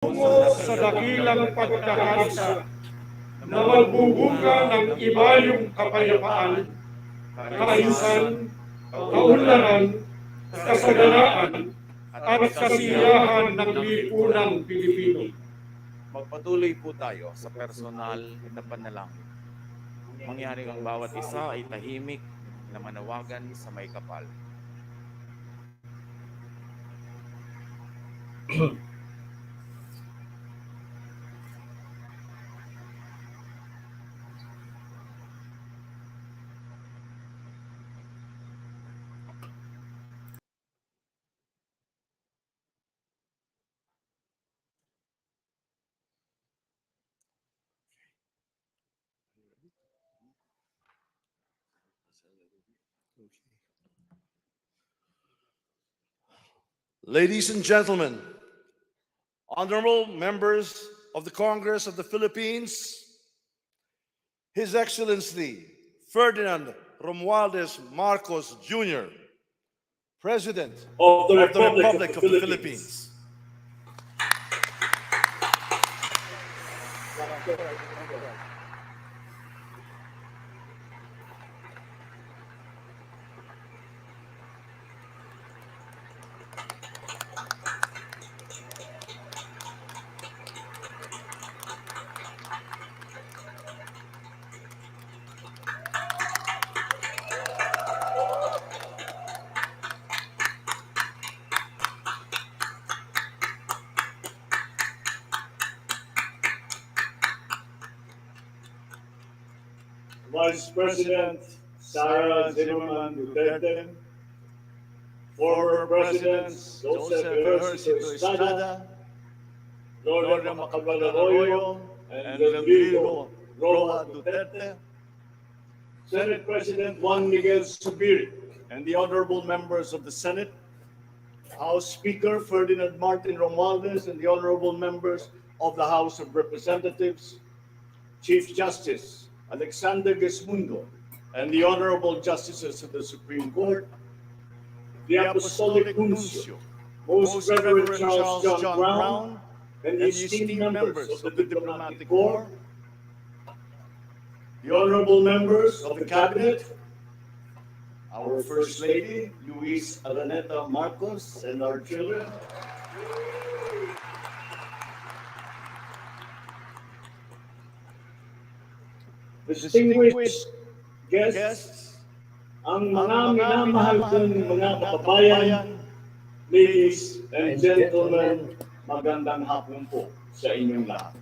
tungo sa dakilang pagkakaisa na magbubunga ng ibayong kapayapaan, kaayusan, kaunlaran, kasaganaan, at kasiyahan ng lipunang Pilipino. Magpatuloy po tayo sa personal na panalangin. Mangyari ang bawat isa ay tahimik na manawagan sa may kapal. Ladies and gentlemen, honorable members of the Congress of the Philippines, His Excellency Ferdinand Romualdez Marcos Jr., President of the Republic of the Philippines. Vice President Sara Zimmerman Duterte, former Presidents Joseph Ejercito Estrada, Gloria Macapagal-Arroyo, and Rodrigo Roa Duterte, Senate President Juan Miguel Zubiri, and the honorable members of the Senate, House Speaker Ferdinand Martin Romualdez, and the honorable members of the House of Representatives, Chief Justice Alexander Gesmundo, and the honorable justices of the Supreme Court, the Apostolic Nuncio, Most Reverend Charles John Brown, and the esteemed members of the Diplomatic Corps, the honorable members of the Cabinet, our First Lady, Luis Araneta Marcos, and our children, distinguished guests, ang mga minamahal kong mga kababayan, ladies and gentlemen, magandang hapon po sa inyong lahat.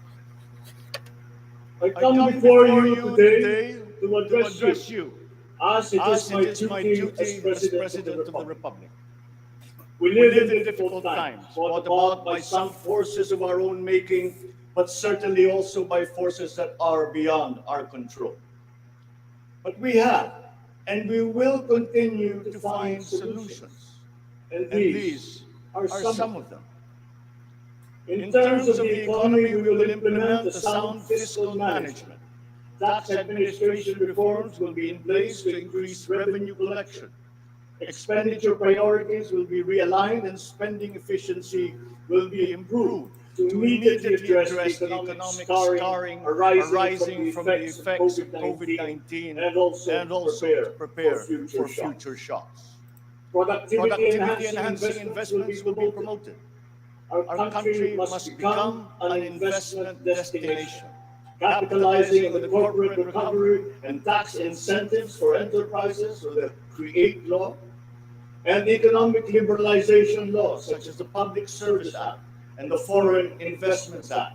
I come before you today to address you as it is my duty as President of the Republic. We live in difficult times, brought about by some forces of our own making, but certainly also by forces that are beyond our control. But we have, and we will continue to find solutions. And these are some of them. In terms of the economy, we will implement a sound fiscal management. Tax administration reforms will be in place to increase revenue collection. Expenditure priorities will be realigned and spending efficiency will be improved to immediately address the economic scarring arising from the effects of COVID-19 and also to prepare for future shocks. Productivity-enhancing investments will be promoted. Our country must become an investment destination, capitalizing on the corporate recovery and tax incentives for enterprises, so the CREATE law, and the economic liberalization laws such as the Public Service Act and the Foreign Investments Act.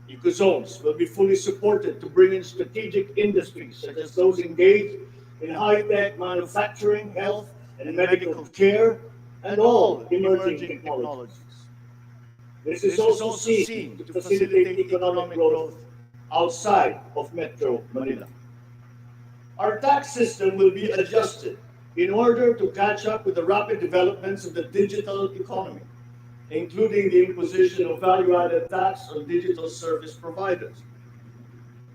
Ecozones will be fully supported to bring in strategic industries such as those engaged in high-tech manufacturing, health, and medical care, and all emerging technologies. This is also seen to facilitate economic growth outside of Metro Manila. Our tax system will be adjusted in order to catch up with the rapid developments of the digital economy, including the imposition of value-added tax on digital service providers.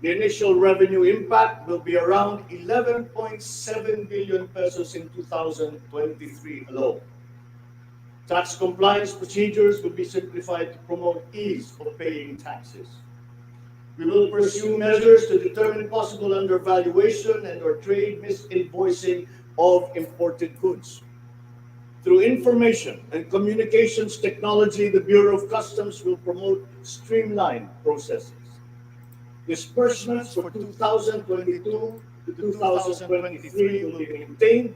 The initial revenue impact will be around 11.7 billion pesos in 2023 alone. Tax compliance procedures will be simplified to promote ease of paying taxes. We will pursue measures to determine possible undervaluation and/or trade misinvoicing of imported goods. Through information and communications technology, the Bureau of Customs will promote streamlined processes. Disbursements for 2022 to 2023 will be maintained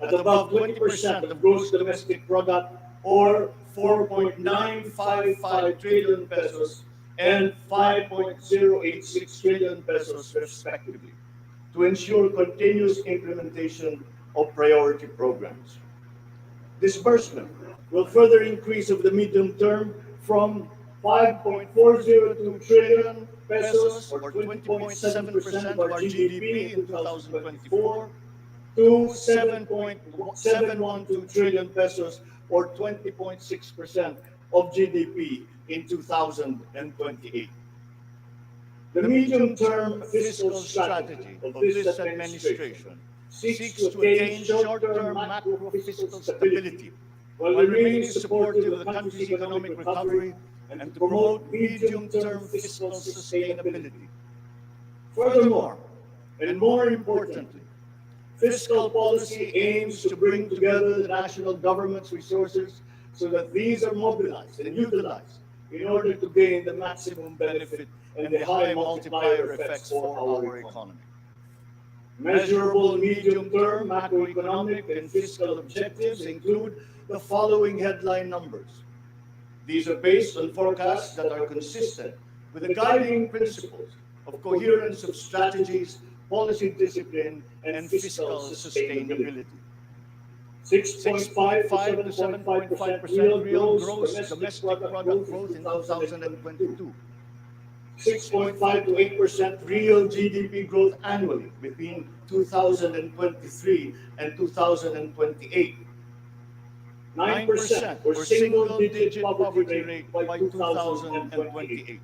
at above 20% of gross domestic product, or 4.955 trillion pesos and 5.086 trillion pesos respectively, to ensure continuous implementation of priority programs. Disbursement will further increase over the medium term from 5.402 trillion pesos, or 20.7% of our GDP in 2024, to 7.712 trillion pesos, or 20.6% of GDP in 2028. The medium-term fiscal strategy of this administration seeks to attain short-term macro-fiscal stability while remaining supportive of the country's economic recovery and to promote medium-term fiscal sustainability. Furthermore, and more importantly, fiscal policy aims to bring together the national government's resources so that these are mobilized and utilized in order to gain the maximum benefit and the high multiplier effects for our economy. Measurable medium-term macroeconomic and fiscal objectives include the following headline numbers. These are based on forecasts that are consistent with the guiding principles of coherence of strategies, policy discipline, and fiscal sustainability. 6.5 to 7.5% real gross domestic product growth in 2022. 6.5 to 8% real GDP growth annually between 2023 and 2028. 9% or single-digit poverty rate by 2028.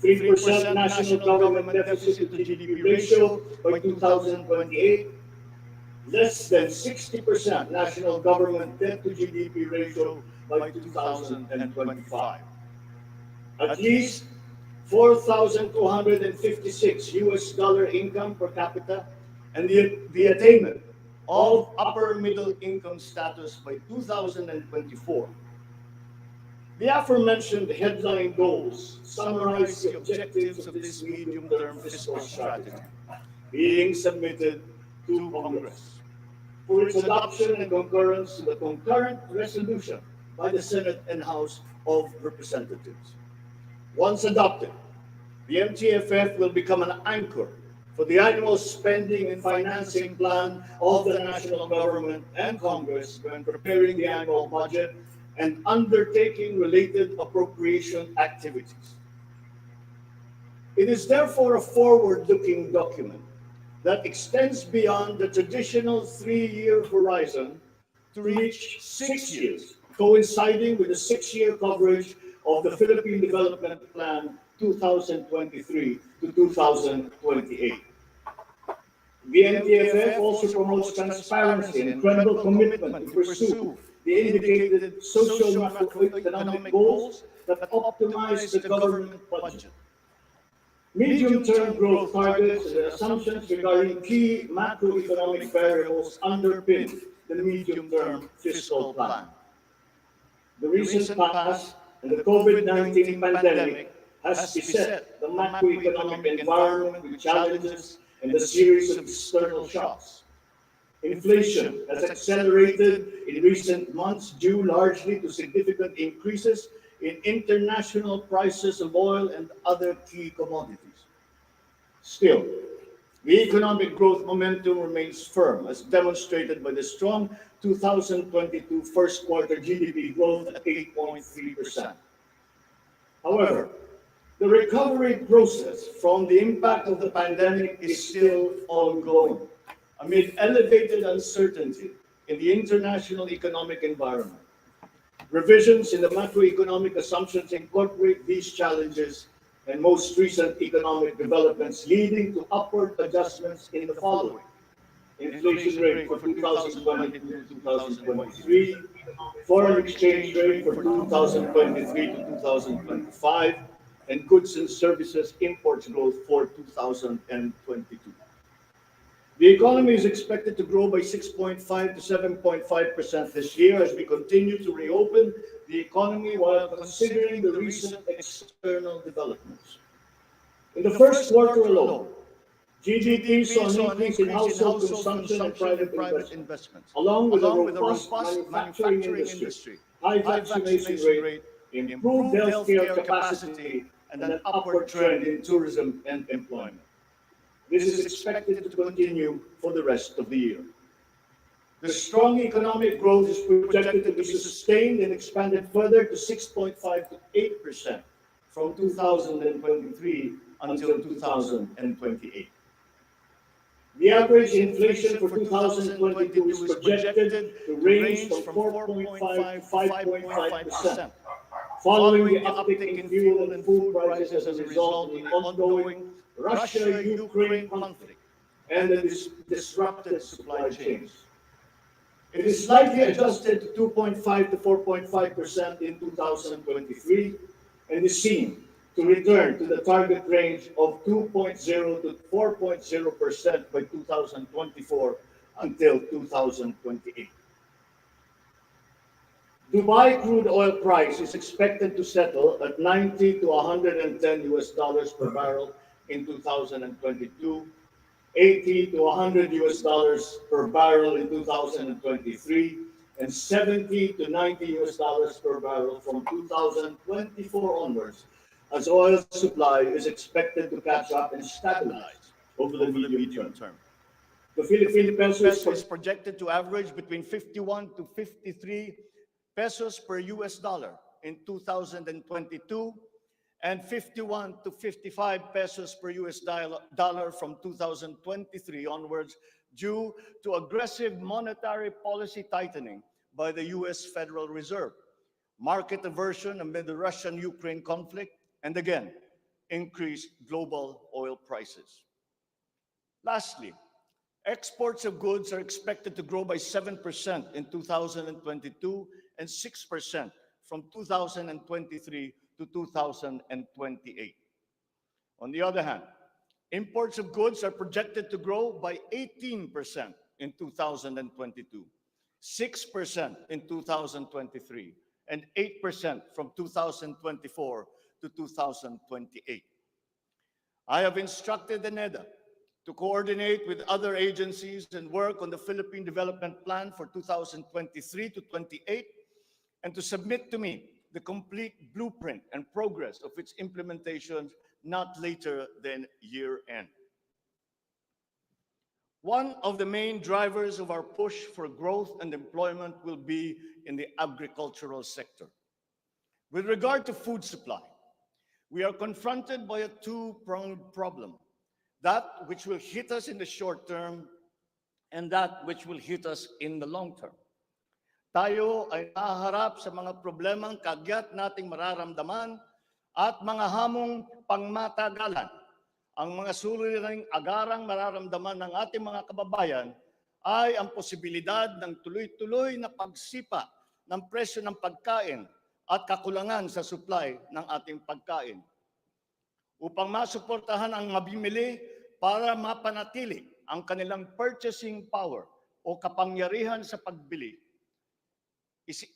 3% national government deficit to GDP ratio by 2028. Less than 60% national government debt to GDP ratio by 2025. At least $4,256 income per capita, and the attainment of upper middle income status by 2024. The aforementioned headline goals summarize the objectives of this medium-term fiscal strategy being submitted to Congress for its adoption and concurrence to the concurrent resolution by the Senate and House of Representatives. Once adopted, the MTFF will become an anchor for the annual spending and financing plan of the national government and Congress when preparing the annual budget and undertaking related appropriation activities. It is therefore a forward-looking document that extends beyond the traditional 3-year horizon to reach 6 years, coinciding with the 6-year coverage of the Philippine Development Plan 2023 to 2028. The MTFF also promotes transparency and credible commitment to pursue the indicated social macroeconomic goals that optimize the government budget. Medium-term growth targets and assumptions regarding key macroeconomic variables underpin the medium-term fiscal plan. The recent past and the COVID-19 pandemic has beset the macroeconomic environment with challenges and a series of external shocks. Inflation has accelerated in recent months due largely to significant increases in international prices of oil and other key commodities. Still, the economic growth momentum remains firm, as demonstrated by the strong 2022 first quarter GDP growth at 8.3%. However, the recovery process from the impact of the pandemic is still ongoing, amid elevated uncertainty in the international economic environment. Revisions in the macroeconomic assumptions incorporate these challenges and most recent economic developments, leading to upward adjustments in the following: inflation rate for 2022-2023, foreign exchange rate for 2023 to 2025, and goods and services imports growth for 2022. The economy is expected to grow by 6.5 to 7.5% this year as we continue to reopen the economy while considering the recent external developments. In the first quarter alone, GDP saw an increase in household consumption and private investments, along with a robust manufacturing industry, high vaccination rate, improved healthcare capacity, and an upward trend in tourism and employment. This is expected to continue for the rest of the year. The strong economic growth is projected to be sustained and expanded further to 6.5 to 8% from 2023 until 2028. The average inflation for 2022 is projected to range from 4.5 to 5.5%, following the uptick in fuel and food prices as a result of the ongoing Russia-Ukraine conflict and the disrupted supply chains. It is slightly adjusted to 2.5 to 4.5% in 2023 and is seen to return to the target range of 2.0 to 4.0% by 2024 until 2028. Dubai crude oil price is expected to settle at 90 to 110 US dollars per barrel in 2022, 80 to 100 US dollars per barrel in 2023, and 70 to 90 US dollars per barrel from 2024 onwards, as oil supply is expected to catch up and stabilize over the medium term. The Philippine peso is projected to average between 51 to 53 pesos per US dollar in 2022 and 51 to 55 pesos per US dollar from 2023 onwards due to aggressive monetary policy tightening by the US Federal Reserve, market aversion amid the Russian-Ukraine conflict, and again, increased global oil prices. Lastly, exports of goods are expected to grow by 7% in 2022 and 6% from 2023 to 2028. On the other hand, imports of goods are projected to grow by 18% in 2022, 6% in 2023, and 8% from 2024 to 2028. I have instructed the NEDA to coordinate with other agencies and work on the Philippine Development Plan for 2023 to 28 and to submit to me the complete blueprint and progress of its implementation not later than year end. One of the main drivers of our push for growth and employment will be in the agricultural sector. With regard to food supply, we are confronted by a two-pronged problem, that which will hit us in the short term and that which will hit us in the long term. Tayo ay nahaharap sa mga problemang kagyat nating mararamdaman at mga hamong pangmatagalan. Ang mga suliraning agarang mararamdaman ng ating mga kababayan ay ang posibilidad ng tuloy-tuloy na pagsipa ng presyo ng pagkain at kakulangan sa supply ng ating pagkain. Upang masuportahan ang mabimili para mapanatili ang kanilang purchasing power o kapangyarihan sa pagbili,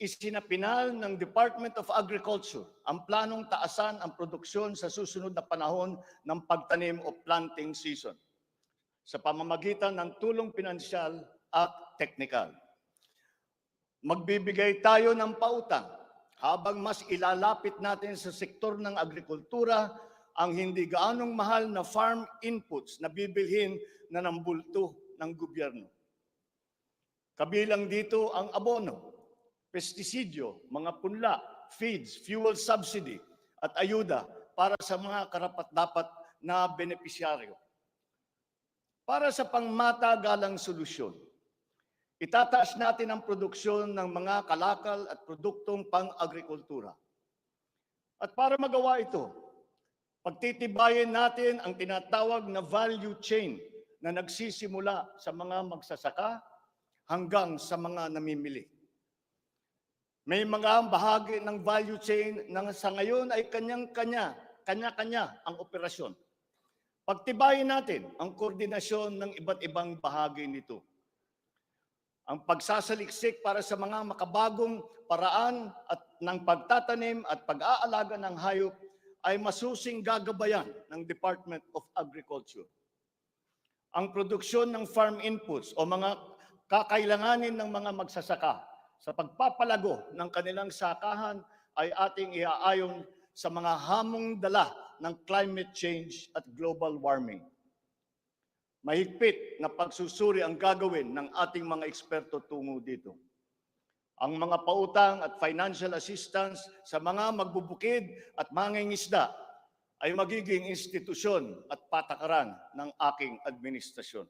isinapinal ng Department of Agriculture ang planong taasan ang produksyon sa susunod na panahon ng pagtanim o planting season sa pamamagitan ng tulong pinansyal at teknikal. Magbibigay tayo ng pautang habang mas ilalapit natin sa sektor ng agrikultura ang hindi gaanong mahal na farm inputs na bibilhin na ng bulto ng gobyerno. Kabilang dito ang abono, pestisidyo, mga punla, feeds, fuel subsidy, at ayuda para sa mga karapat-dapat na benepisyaryo. Para sa pangmatagalang solusyon, itataas natin ang produksyon ng mga kalakal at produktong pang-agrikultura. At para magawa ito, pagtitibayin natin ang tinatawag na value chain na nagsisimula sa mga magsasaka hanggang sa mga namimili. May mga bahagi ng value chain na sa ngayon ay kanya-kanya ang operasyon. Pagtibayin natin ang koordinasyon ng iba't ibang bahagi nito. Ang pagsasaliksik para sa mga makabagong paraan at ng pagtatanim at pag-aalaga ng hayop ay masusing gagabayan ng Department of Agriculture. Ang produksyon ng farm inputs o mga kakailanganin ng mga magsasaka sa pagpapalago ng kanilang sakahan ay ating iaayon sa mga hamong dala ng climate change at global warming. Mahigpit na pagsusuri ang gagawin ng ating mga eksperto tungo dito. Ang mga pautang at financial assistance sa mga magbubukid at mangingisda ay magiging institusyon at patakaran ng aking administrasyon.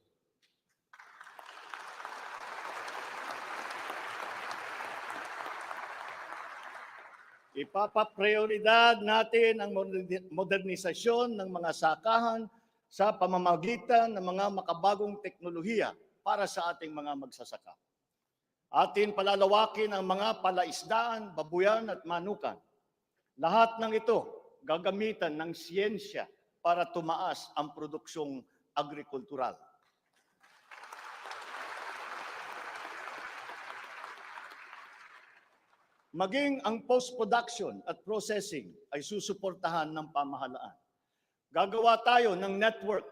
Ipapaprioridad natin ang modernisasyon ng mga sakahan sa pamamagitan ng mga makabagong teknolohiya para sa ating mga magsasaka. Atin palalawakin ang mga palaisdaan, babuyan at manukan. Lahat ng ito gagamitan ng siyensya para tumaas ang produksyong agrikultural. Maging ang post-production at processing ay susuportahan ng pamahalaan. Gagawa tayo ng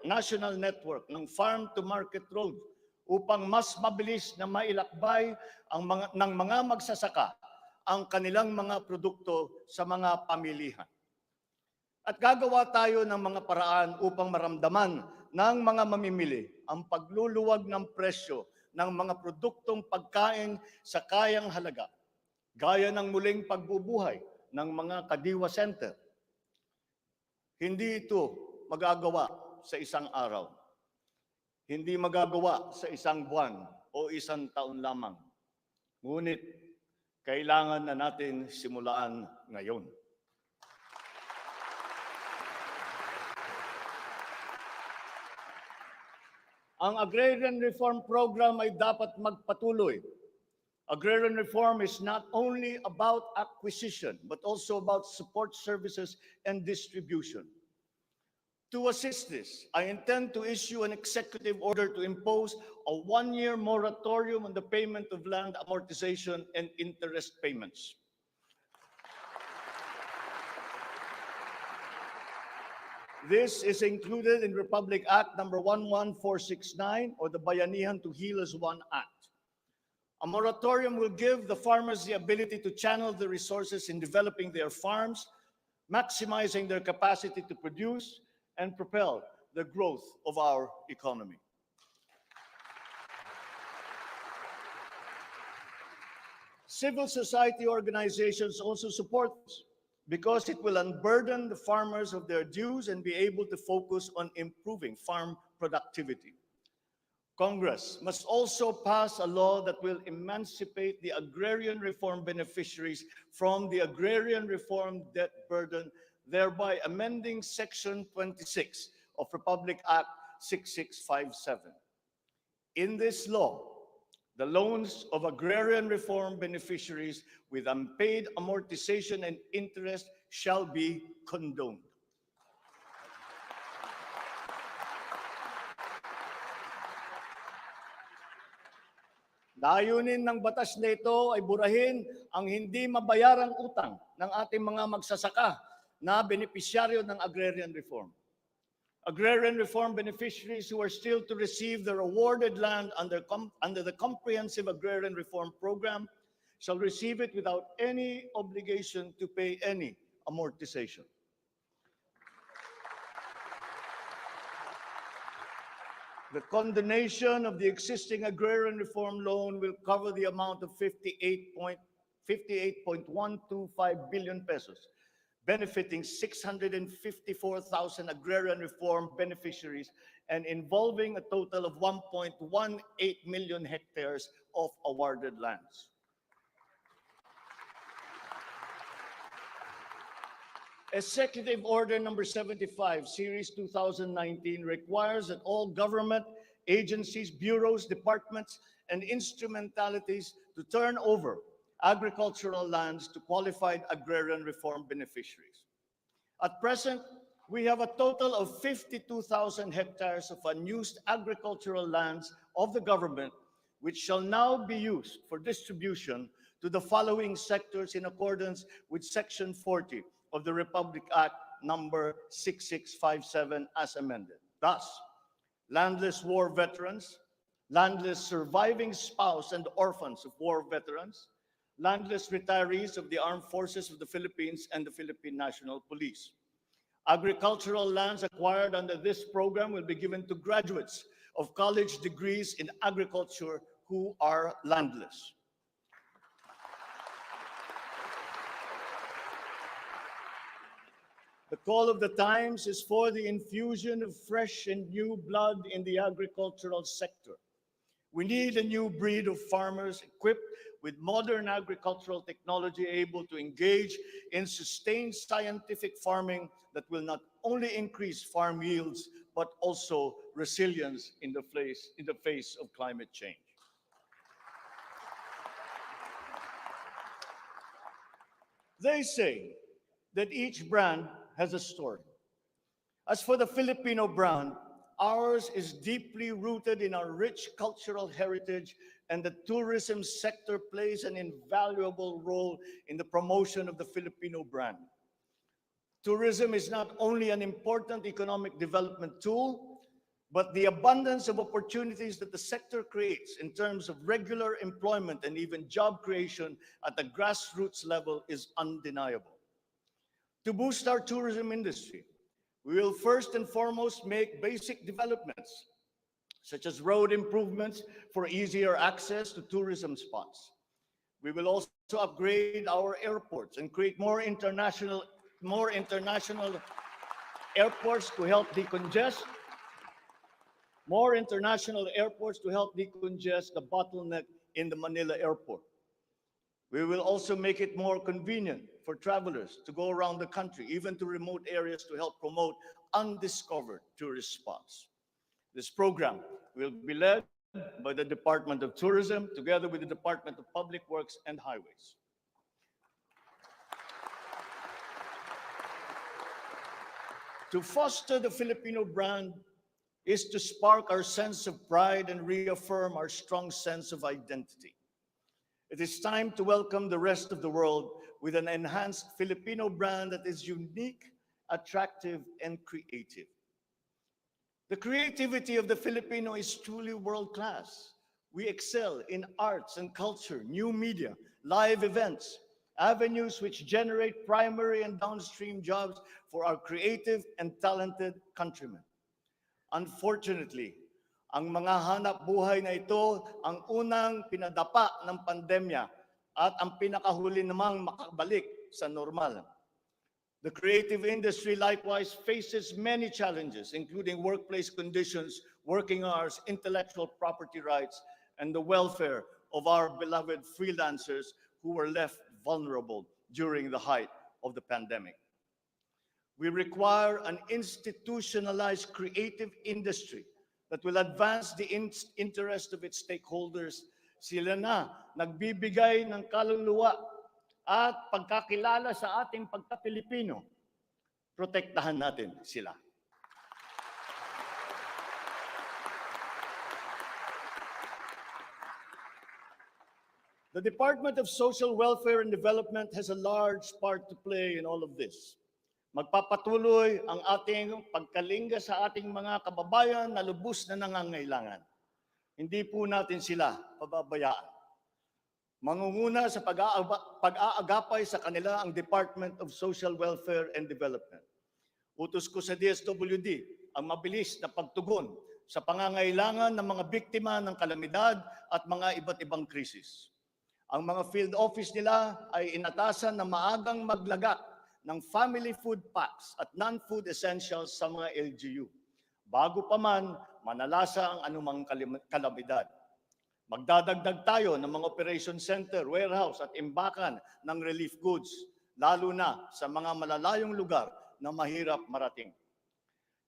national network ng farm-to-market road upang mas mabilis na mailakbay ng mga magsasaka ang kanilang mga produkto sa mga pamilihan. At gagawa tayo ng mga paraan upang maramdaman ng mga mamimili ang pagluluwag ng presyo ng mga produktong pagkain sa kayang halaga, gaya ng muling pagbubuhay ng mga kadiwa center. Hindi ito magagawa sa isang araw. Hindi magagawa sa isang buwan o isang taon lamang. Ngunit, kailangan na natin simulaan ngayon. Ang Agrarian Reform Program ay dapat magpatuloy. Agrarian reform is not only about acquisition, but also about support services and distribution. To assist this, I intend to issue an executive order to impose a one-year moratorium on the payment of land amortization and interest payments. This is included in Republic Act number 11469 or the Bayanihan to Heal as One Act. A moratorium will give the farmers the ability to channel the resources in developing their farms, maximizing their capacity to produce, and propel the growth of our economy. Civil society organizations also support this because it will unburden the farmers of their dues and be able to focus on improving farm productivity. Congress must also pass a law that will emancipate the agrarian reform beneficiaries from the agrarian reform debt burden, thereby amending Section 26 of Republic Act 6657. In this law, the loans of agrarian reform beneficiaries with unpaid amortization and interest shall be condoned. Layunin ng batas na ito ay burahin ang hindi mabayarang utang ng ating mga magsasaka na benepisyaryo ng agrarian reform. Agrarian reform beneficiaries who are still to receive their awarded land under the Comprehensive Agrarian Reform Program shall receive it without any obligation to pay any amortization. The condonation of the existing agrarian reform loan will cover the amount of 58.125 billion pesos, benefiting 654,000 agrarian reform beneficiaries and involving a total of 1.18 million hectares of awarded lands. Executive Order number 75, Series 2019 requires that all government agencies, bureaus, departments, and instrumentalities to turn over agricultural lands to qualified agrarian reform beneficiaries. At present, we have a total of 52,000 hectares of unused agricultural lands of the government, which shall now be used for distribution to the following sectors in accordance with Section 40 of the Republic Act number 6657 as amended. Thus, landless war veterans, landless surviving spouse and orphans of war veterans, landless retirees of the Armed Forces of the Philippines and the Philippine National Police. Agricultural lands acquired under this program will be given to graduates of college degrees in agriculture who are landless. The call of the times is for the infusion of fresh and new blood in the agricultural sector. We need a new breed of farmers equipped with modern agricultural technology able to engage in sustained scientific farming that will not only increase farm yields, but also resilience in the face of climate change. They say that each brand has a story. As for the Filipino brand, ours is deeply rooted in our rich cultural heritage, and the tourism sector plays an invaluable role in the promotion of the Filipino brand. Tourism is not only an important economic development tool, but the abundance of opportunities that the sector creates in terms of regular employment and even job creation at the grassroots level is undeniable. To boost our tourism industry, we will first and foremost make basic developments, such as road improvements for easier access to tourism spots. We will also upgrade our airports and create more international airports to help decongest the bottleneck in the Manila airport. We will also make it more convenient for travelers to go around the country, even to remote areas, to help promote undiscovered tourist spots. This program will be led by the Department of Tourism together with the Department of Public Works and Highways. To foster the Filipino brand is to spark our sense of pride and reaffirm our strong sense of identity. It is time to welcome the rest of the world with an enhanced Filipino brand that is unique, attractive, and creative. The creativity of the Filipino is truly world-class. We excel in arts and culture, new media, live events, avenues which generate primary and downstream jobs for our creative and talented countrymen. Unfortunately, ang mga hanap buhay na ito ang unang pinadapa ng pandemya at ang pinakahuli namang makabalik sa normal. The creative industry likewise faces many challenges, including workplace conditions, working hours, intellectual property rights, and the welfare of our beloved freelancers who were left vulnerable during the height of the pandemic. We require an institutionalized creative industry that will advance the interest of its stakeholders. Sila na nagbibigay ng kaluluwa at pagkakilala sa ating pagka-Pilipino. Protektahan natin sila. The Department of Social Welfare and Development has a large part to play in all of this. Magpapatuloy ang ating pagkalinga sa ating mga kababayan na lubos na nangangailangan. Hindi po natin sila pababayaan. Mangunguna sa pag-aagapay sa kanila ang Department of Social Welfare and Development. Utos ko sa DSWD ang mabilis na pagtugon sa pangangailangan ng mga biktima ng kalamidad at mga iba't ibang krisis. Ang mga field office nila ay inatasan na maagang maglagak ng family food packs at non-food essentials sa mga LGU, bago pa man manalasa ang anumang kalamidad. Magdadagdag tayo ng mga operation center, warehouse at imbakan ng relief goods, lalo na sa mga malalayong lugar na mahirap marating.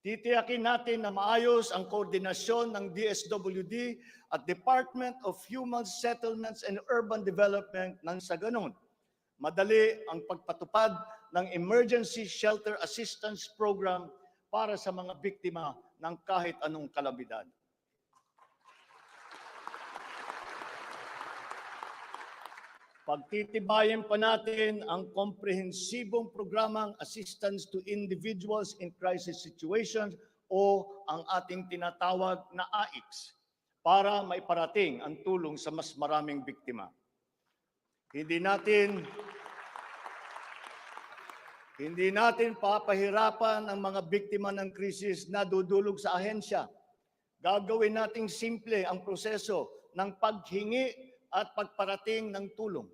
Titiyakin natin na maayos ang koordinasyon ng DSWD at Department of Human Settlements and Urban Development nang sa ganon madali ang pagpatupad ng Emergency Shelter Assistance Program para sa mga biktima ng kahit anong kalamidad. Pagtitibayin pa natin ang komprehensibong programang Assistance to Individuals in Crisis Situations o ang ating tinatawag na AICS para maiparating ang tulong sa mas maraming biktima. Hindi natin papahirapan ang mga biktima ng krisis na dudulog sa ahensya. Gagawin nating simple ang proseso ng paghingi at pagparating ng tulong.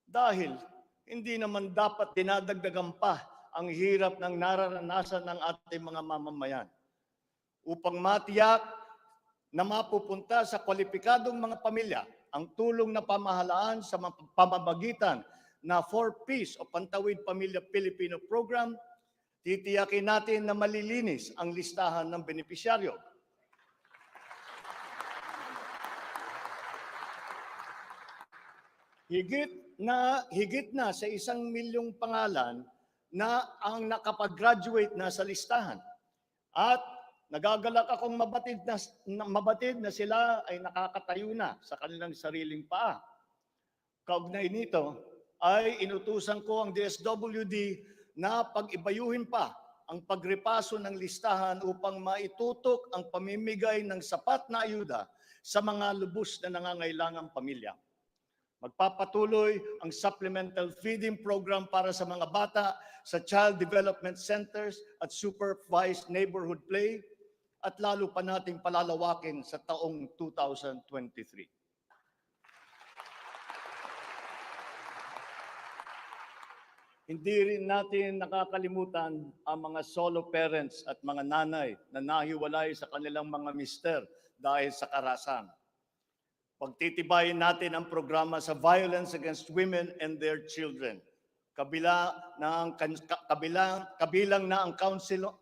Dahil hindi naman dapat dinadagdagan pa ang hirap ng nararanasan ng ating mga mamamayan. Upang matiyak na mapupunta sa kwalipikadong mga pamilya ang tulong na pamahalaan sa pamamagitan na 4Ps o Pantawid Pamilya Pilipino Program, titiyakin natin na malilinis ang listahan ng benepisyaryo. Higit na sa 1 milyong pangalan na ang nakapag-graduate na sa listahan. At nagagalak akong mabatid na sila ay nakakatayo na sa kanilang sariling paa. Kaugnay nito ay inutusan ko ang DSWD na pag-ibayuhin pa ang pagrepaso ng listahan upang maitutok ang pamimigay ng sapat na ayuda sa mga lubos na nangangailangang pamilya. Magpapatuloy ang supplemental feeding program para sa mga bata sa child development centers at supervised neighborhood play at lalo pa nating palalawakin sa taong 2023. Hindi rin natin nakakalimutan ang mga solo parents at mga nanay na nahiwalay sa kanilang mga mister dahil sa karahasan. Pagtitibayin natin ang programa sa violence against women and their children. Kabilang na ang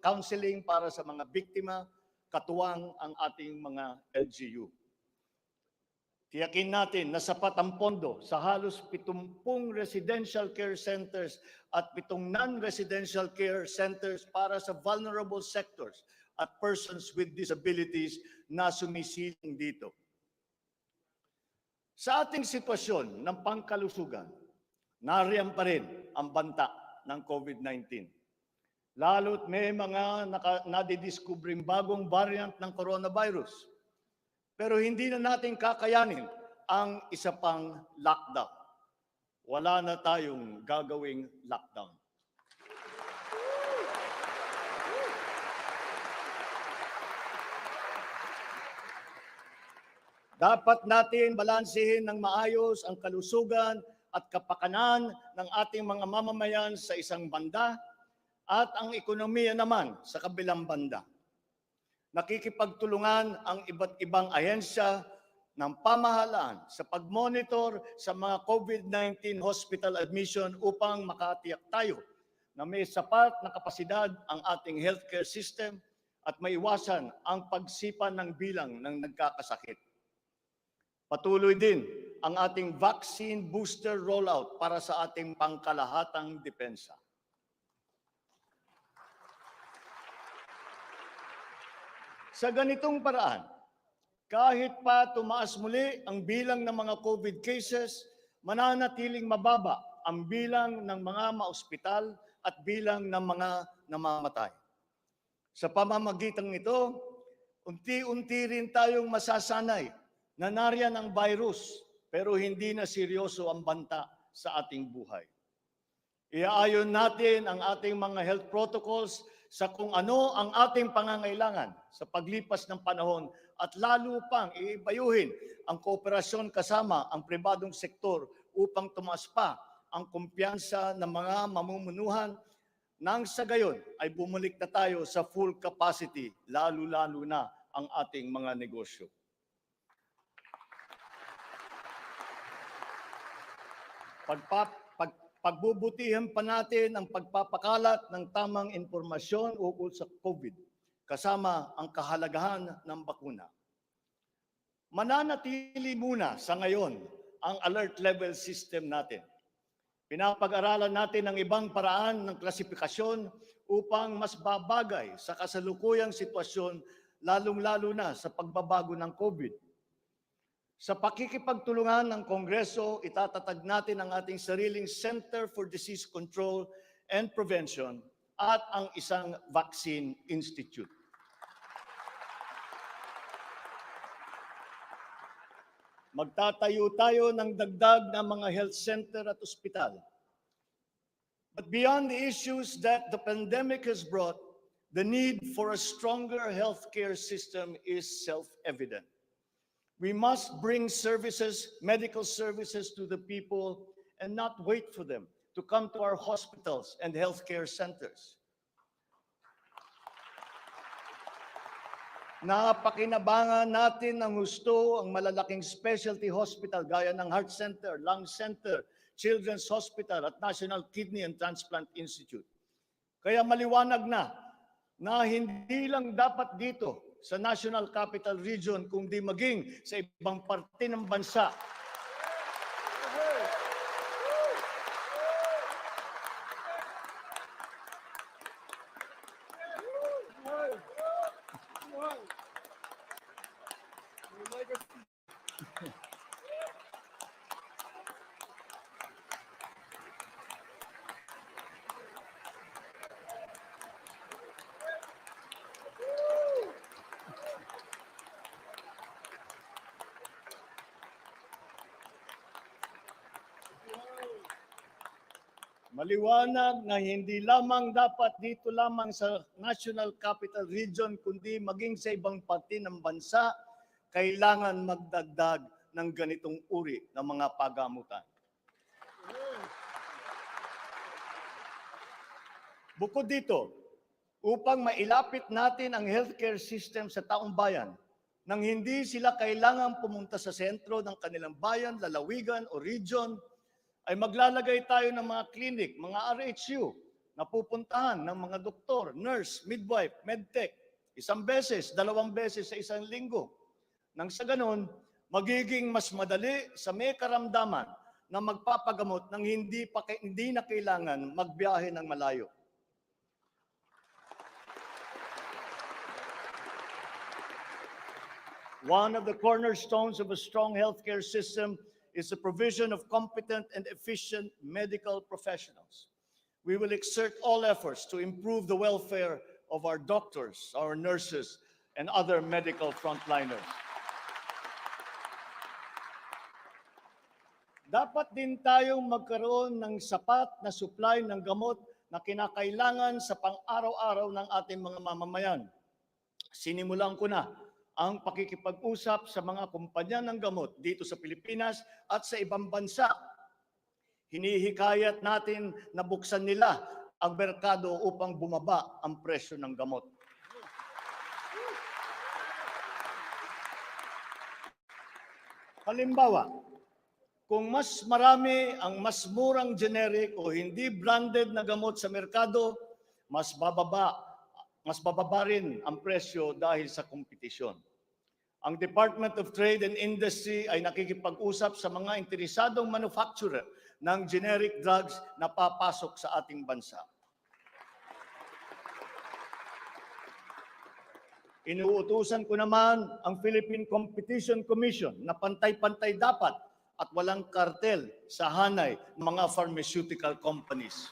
counseling para sa mga biktima, katuwang ang ating mga LGU. Tiyakin natin na sapat ang pondo sa halos 70 residential care centers at 7 non-residential care centers para sa vulnerable sectors at persons with disabilities na sumisiling dito. Sa ating sitwasyon ng pangkalusugan, nariyan pa rin ang banta ng COVID-19. Lalo't may mga nadidiscovering bagong variant ng coronavirus. Pero hindi na natin kakayanin ang isa pang lockdown. Wala na tayong gagawing lockdown. Dapat natin balansehin ng maayos ang kalusugan at kapakanan ng ating mga mamamayan sa isang banda at ang ekonomiya naman sa kabilang banda. Nakikipagtulungan ang iba't ibang ahensya ng pamahalaan sa pag-monitor sa mga COVID-19 hospital admission upang makatiyak tayo na may sapat na kapasidad ang ating healthcare system at maiwasan ang pagsipa ng bilang ng nagkakasakit. Patuloy din ang ating vaccine booster rollout para sa ating pangkalahatang depensa. Sa ganitong paraan, kahit pa tumaas muli ang bilang ng mga COVID cases, mananatiling mababa ang bilang ng mga maospital at bilang ng mga namamatay. Sa pamamagitan nito, unti-unti rin tayong masasanay na nariyan ang virus pero hindi na seryoso ang banta sa ating buhay. Iaayon natin ang ating mga health protocols sa kung ano ang ating pangangailangan sa paglipas ng panahon at lalo pang iibayuhin ang kooperasyon kasama ang pribadong sektor upang tumaas pa ang kumpiyansa ng mga mamumunuhan nang sa gayon ay bumalik na tayo sa full capacity, lalo-lalo na ang ating mga negosyo. Pagbubutihan pa natin ang pagpapakalat ng tamang impormasyon ukol sa COVID. kasama ang kahalagahan ng bakuna. Mananatili muna sa ngayon ang alert level system natin. Pinapag-aralan natin ang ibang paraan ng klasifikasyon upang mas babagay sa kasalukuyang sitwasyon, lalong-lalo na sa pagbabago ng COVID. Sa pakikipagtulungan ng Kongreso, itatatag natin ang ating sariling Center for Disease Control and Prevention at ang isang Vaccine Institute. Magtatayo tayo ng dagdag na mga health center at ospital. But beyond the issues that the pandemic has brought, the need for a stronger healthcare system is self-evident. We must bring services, medical services to the people and not wait for them to come to our hospitals and healthcare centers. Napakinabangan natin ng gusto ang malalaking specialty hospital gaya ng Heart Center, Lung Center, Children's Hospital at National Kidney and Transplant Institute. Kaya maliwanag na hindi lang dapat dito sa National Capital Region kundi maging sa ibang parte ng bansa. Maliwanag na hindi lamang dapat dito lamang sa National Capital Region kundi maging sa ibang parte ng bansa, kailangan magdagdag ng ganitong uri ng mga pagamutan. Bukod dito, upang mailapit natin ang healthcare system sa taong bayan, nang hindi sila kailangan pumunta sa sentro ng kanilang bayan, lalawigan o region, ay maglalagay tayo ng mga clinic, mga RHU na pupuntahan ng mga doktor, nurse, midwife, medtech, 1 beses, 2 beses sa 1 linggo. Nang sa ganun, magiging mas madali sa may karamdaman na magpapagamot nang hindi na kailangan magbiyahe ng malayo. One of the cornerstones of a strong healthcare system is the provision of competent and efficient medical professionals. We will exert all efforts to improve the welfare of our doctors, our nurses, and other medical frontliners. Dapat din tayong magkaroon ng sapat na supply ng gamot na kinakailangan sa pang-araw-araw ng ating mga mamamayan. Sinimulan ko na ang pakikipag-usap sa mga kumpanya ng gamot dito sa Pilipinas at sa ibang bansa. Hinihikayat natin na buksan nila ang merkado upang bumaba ang presyo ng gamot. Halimbawa, kung mas marami ang mas murang generic o hindi branded na gamot sa merkado, mas bababa rin ang presyo dahil sa kompetisyon. Ang Department of Trade and Industry ay nakikipag-usap sa mga interesadong manufacturer ng generic drugs na papasok sa ating bansa. Inuutusan ko naman ang Philippine Competition Commission na pantay-pantay dapat at walang kartel sa hanay ng mga pharmaceutical companies.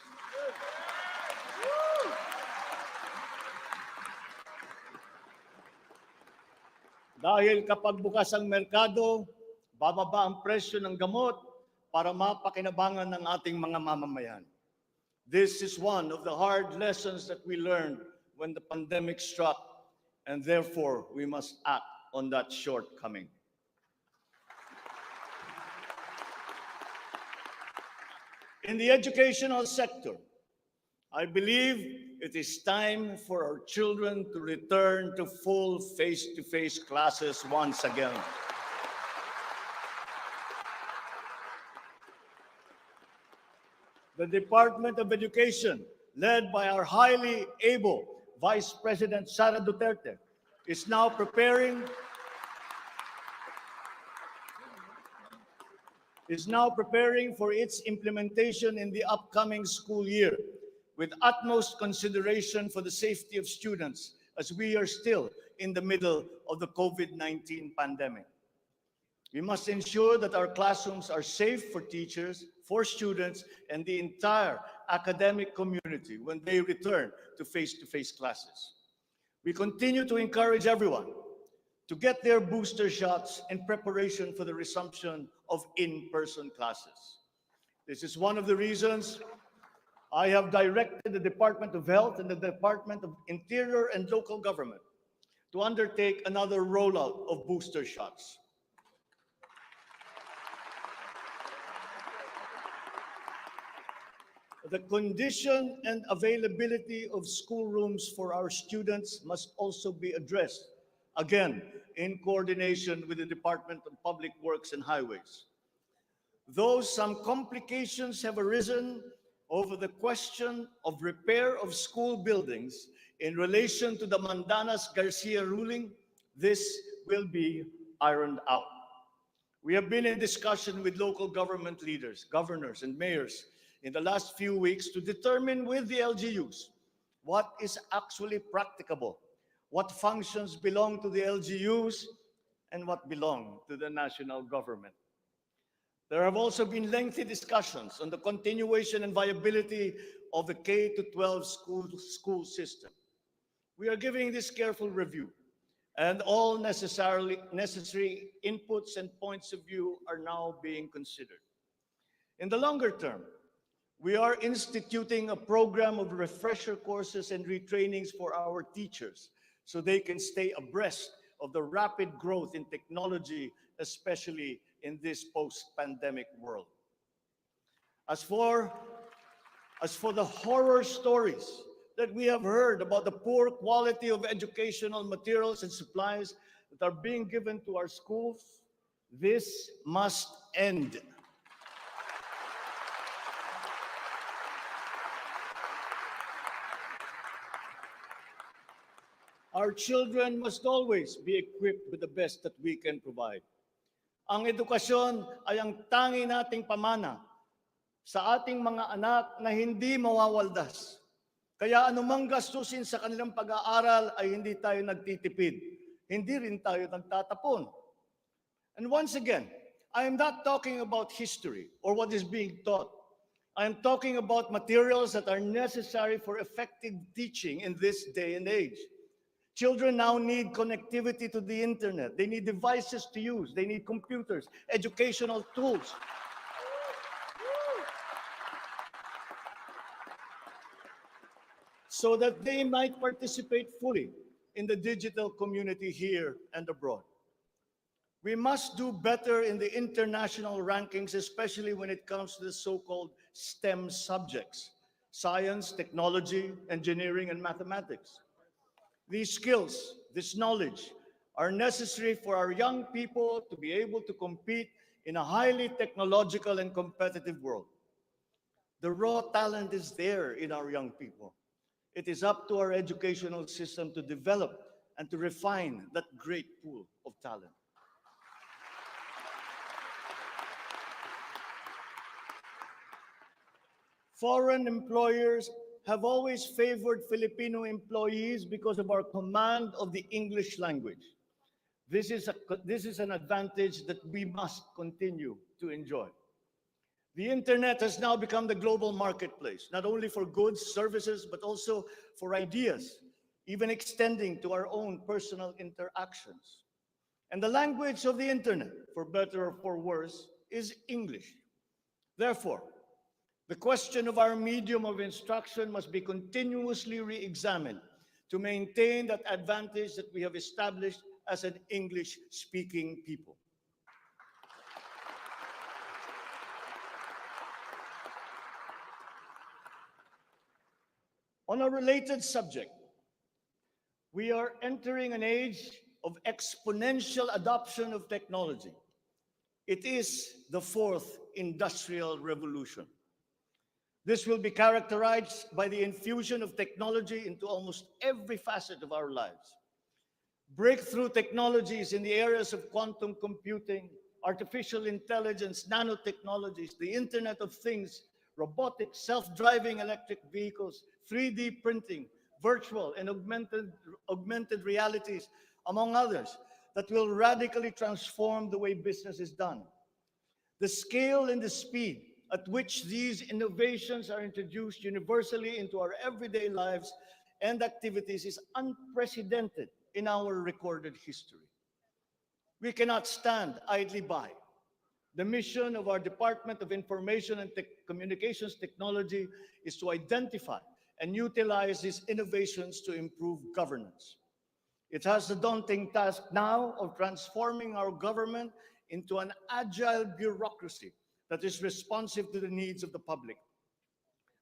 Dahil kapag bukas ang merkado, bababa ang presyo ng gamot para mapakinabangan ng ating mga mamamayan. This is one of the hard lessons that we learned when the pandemic struck, and therefore we must act on that shortcoming. In the educational sector, I believe it is time for our children to return to full face-to-face classes once again. The Department of Education, led by our highly able Vice President Sara Duterte is now preparing for its implementation in the upcoming school year with utmost consideration for the safety of students as we are still in the middle of the COVID-19 pandemic. We must ensure that our classrooms are safe for teachers, for students, and the entire academic community when they return to face-to-face classes. We continue to encourage everyone to get their booster shots in preparation for the resumption of in-person classes. This is one of the reasons I have directed the Department of Health and the Department of Interior and Local Government to undertake another rollout of booster shots. The condition and availability of schoolrooms for our students must also be addressed, again, in coordination with the Department of Public Works and Highways. Though some complications have arisen over the question of repair of school buildings in relation to the Mandanas-Garcia ruling, this will be ironed out. We have been in discussion with local government leaders, governors, and mayors in the last few weeks to determine with the LGUs what is actually practicable, what functions belong to the LGUs, and what belong to the national government. There have also been lengthy discussions on the continuation and viability of the K-12 school system. We are giving this careful review, and all necessary inputs and points of view are now being considered. In the longer term, we are instituting a program of refresher courses and retrainings for our teachers so they can stay abreast of the rapid growth in technology, especially in this post-pandemic world. As for the horror stories that we have heard about the poor quality of educational materials and supplies that are being given to our schools, this must end. Our children must always be equipped with the best that we can provide. Ang edukasyon ay ang tangi nating pamana sa ating mga anak na hindi mawawaldas. Kaya anumang gastusin sa kanilang pag-aaral ay hindi tayo nagtitipid. Hindi rin tayo nagtatapon. And once again, I am not talking about history or what is being taught. I am talking about materials that are necessary for effective teaching in this day and age. Children now need connectivity to the internet. They need devices to use. They need computers, educational tools. So that they might participate fully in the digital community here and abroad. We must do better in the international rankings, especially when it comes to the so-called STEM subjects: science, technology, engineering, and mathematics. These skills, this knowledge, are necessary for our young people to be able to compete in a highly technological and competitive world. The raw talent is there in our young people. It is up to our educational system to develop and to refine that great pool of talent. Foreign employers have always favored Filipino employees because of our command of the English language. This is an advantage that we must continue to enjoy. The internet has now become the global marketplace, not only for goods, services, but also for ideas, even extending to our own personal interactions. And the language of the internet, for better or for worse, is English. Therefore, the question of our medium of instruction must be continuously re-examined to maintain that advantage that we have established as an English-speaking people. On a related subject, we are entering an age of exponential adoption of technology. It is the fourth industrial revolution. This will be characterized by the infusion of technology into almost every facet of our lives. Breakthrough technologies in the areas of quantum computing, artificial intelligence, nanotechnologies, the Internet of Things, robotics, self-driving electric vehicles, 3D printing, virtual and augmented realities, among others, that will radically transform the way business is done. The scale and the speed at which these innovations are introduced universally into our everyday lives and activities is unprecedented in our recorded history. We cannot stand idly by. The mission of our Department of Information and Communications Technology is to identify and utilize these innovations to improve governance. It has the daunting task now of transforming our government into an agile bureaucracy that is responsive to the needs of the public.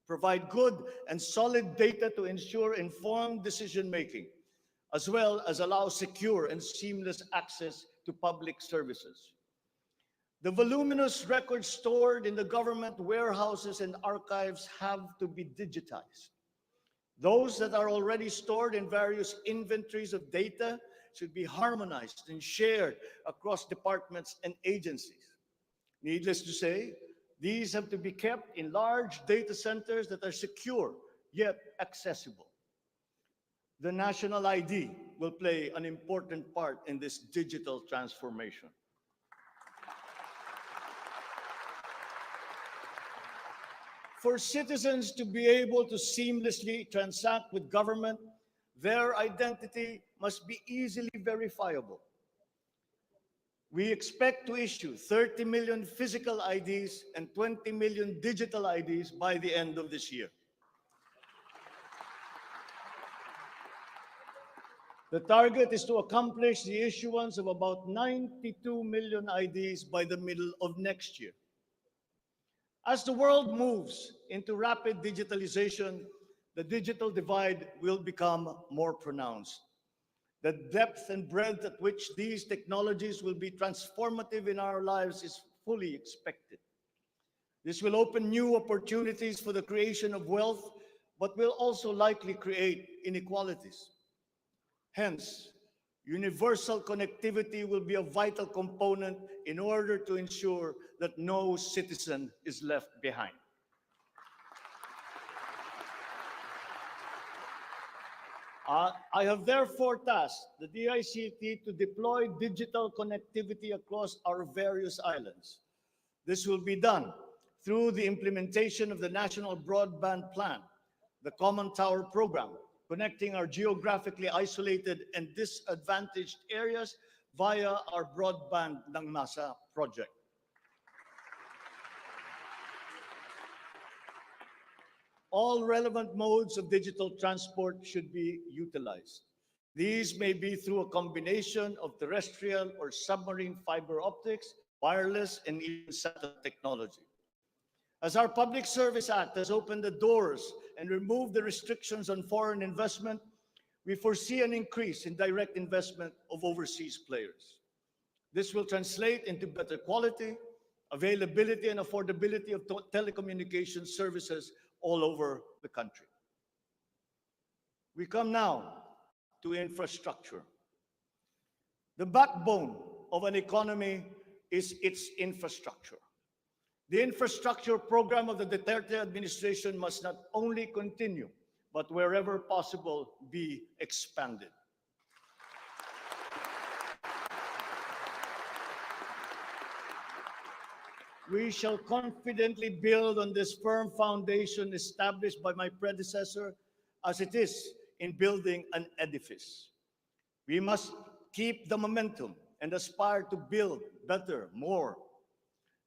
Provide good and solid data to ensure informed decision-making, as well as allow secure and seamless access to public services. The voluminous records stored in the government warehouses and archives have to be digitized. Those that are already stored in various inventories of data should be harmonized and shared across departments and agencies. Needless to say, these have to be kept in large data centers that are secure yet accessible. The national ID will play an important part in this digital transformation. For citizens to be able to seamlessly transact with government, their identity must be easily verifiable. We expect to issue 30 million physical IDs and 20 million digital IDs by the end of this year. The target is to accomplish the issuance of about 92 million IDs by the middle of next year. As the world moves into rapid digitalization, the digital divide will become more pronounced. The depth and breadth at which these technologies will be transformative in our lives is fully expected. This will open new opportunities for the creation of wealth, but will also likely create inequalities. Hence, universal connectivity will be a vital component in order to ensure that no citizen is left behind. I have therefore tasked the DICT to deploy digital connectivity across our various islands. This will be done through the implementation of the National Broadband Plan, the Common Tower Program, connecting our geographically isolated and disadvantaged areas via our Broadband ng Masa project. All relevant modes of digital transport should be utilized. These may be through a combination of terrestrial or submarine fiber optics, wireless, and even satellite technology. As our Public Service Act has opened the doors and removed the restrictions on foreign investment, we foresee an increase in direct investment of overseas players. This will translate into better quality, availability, and affordability of telecommunications services all over the country. We come now to infrastructure. The backbone of an economy is its infrastructure. The infrastructure program of the Duterte administration must not only continue, but wherever possible, be expanded. We shall confidently build on this firm foundation established by my predecessor, as it is in building an edifice. We must keep the momentum and aspire to build better, more.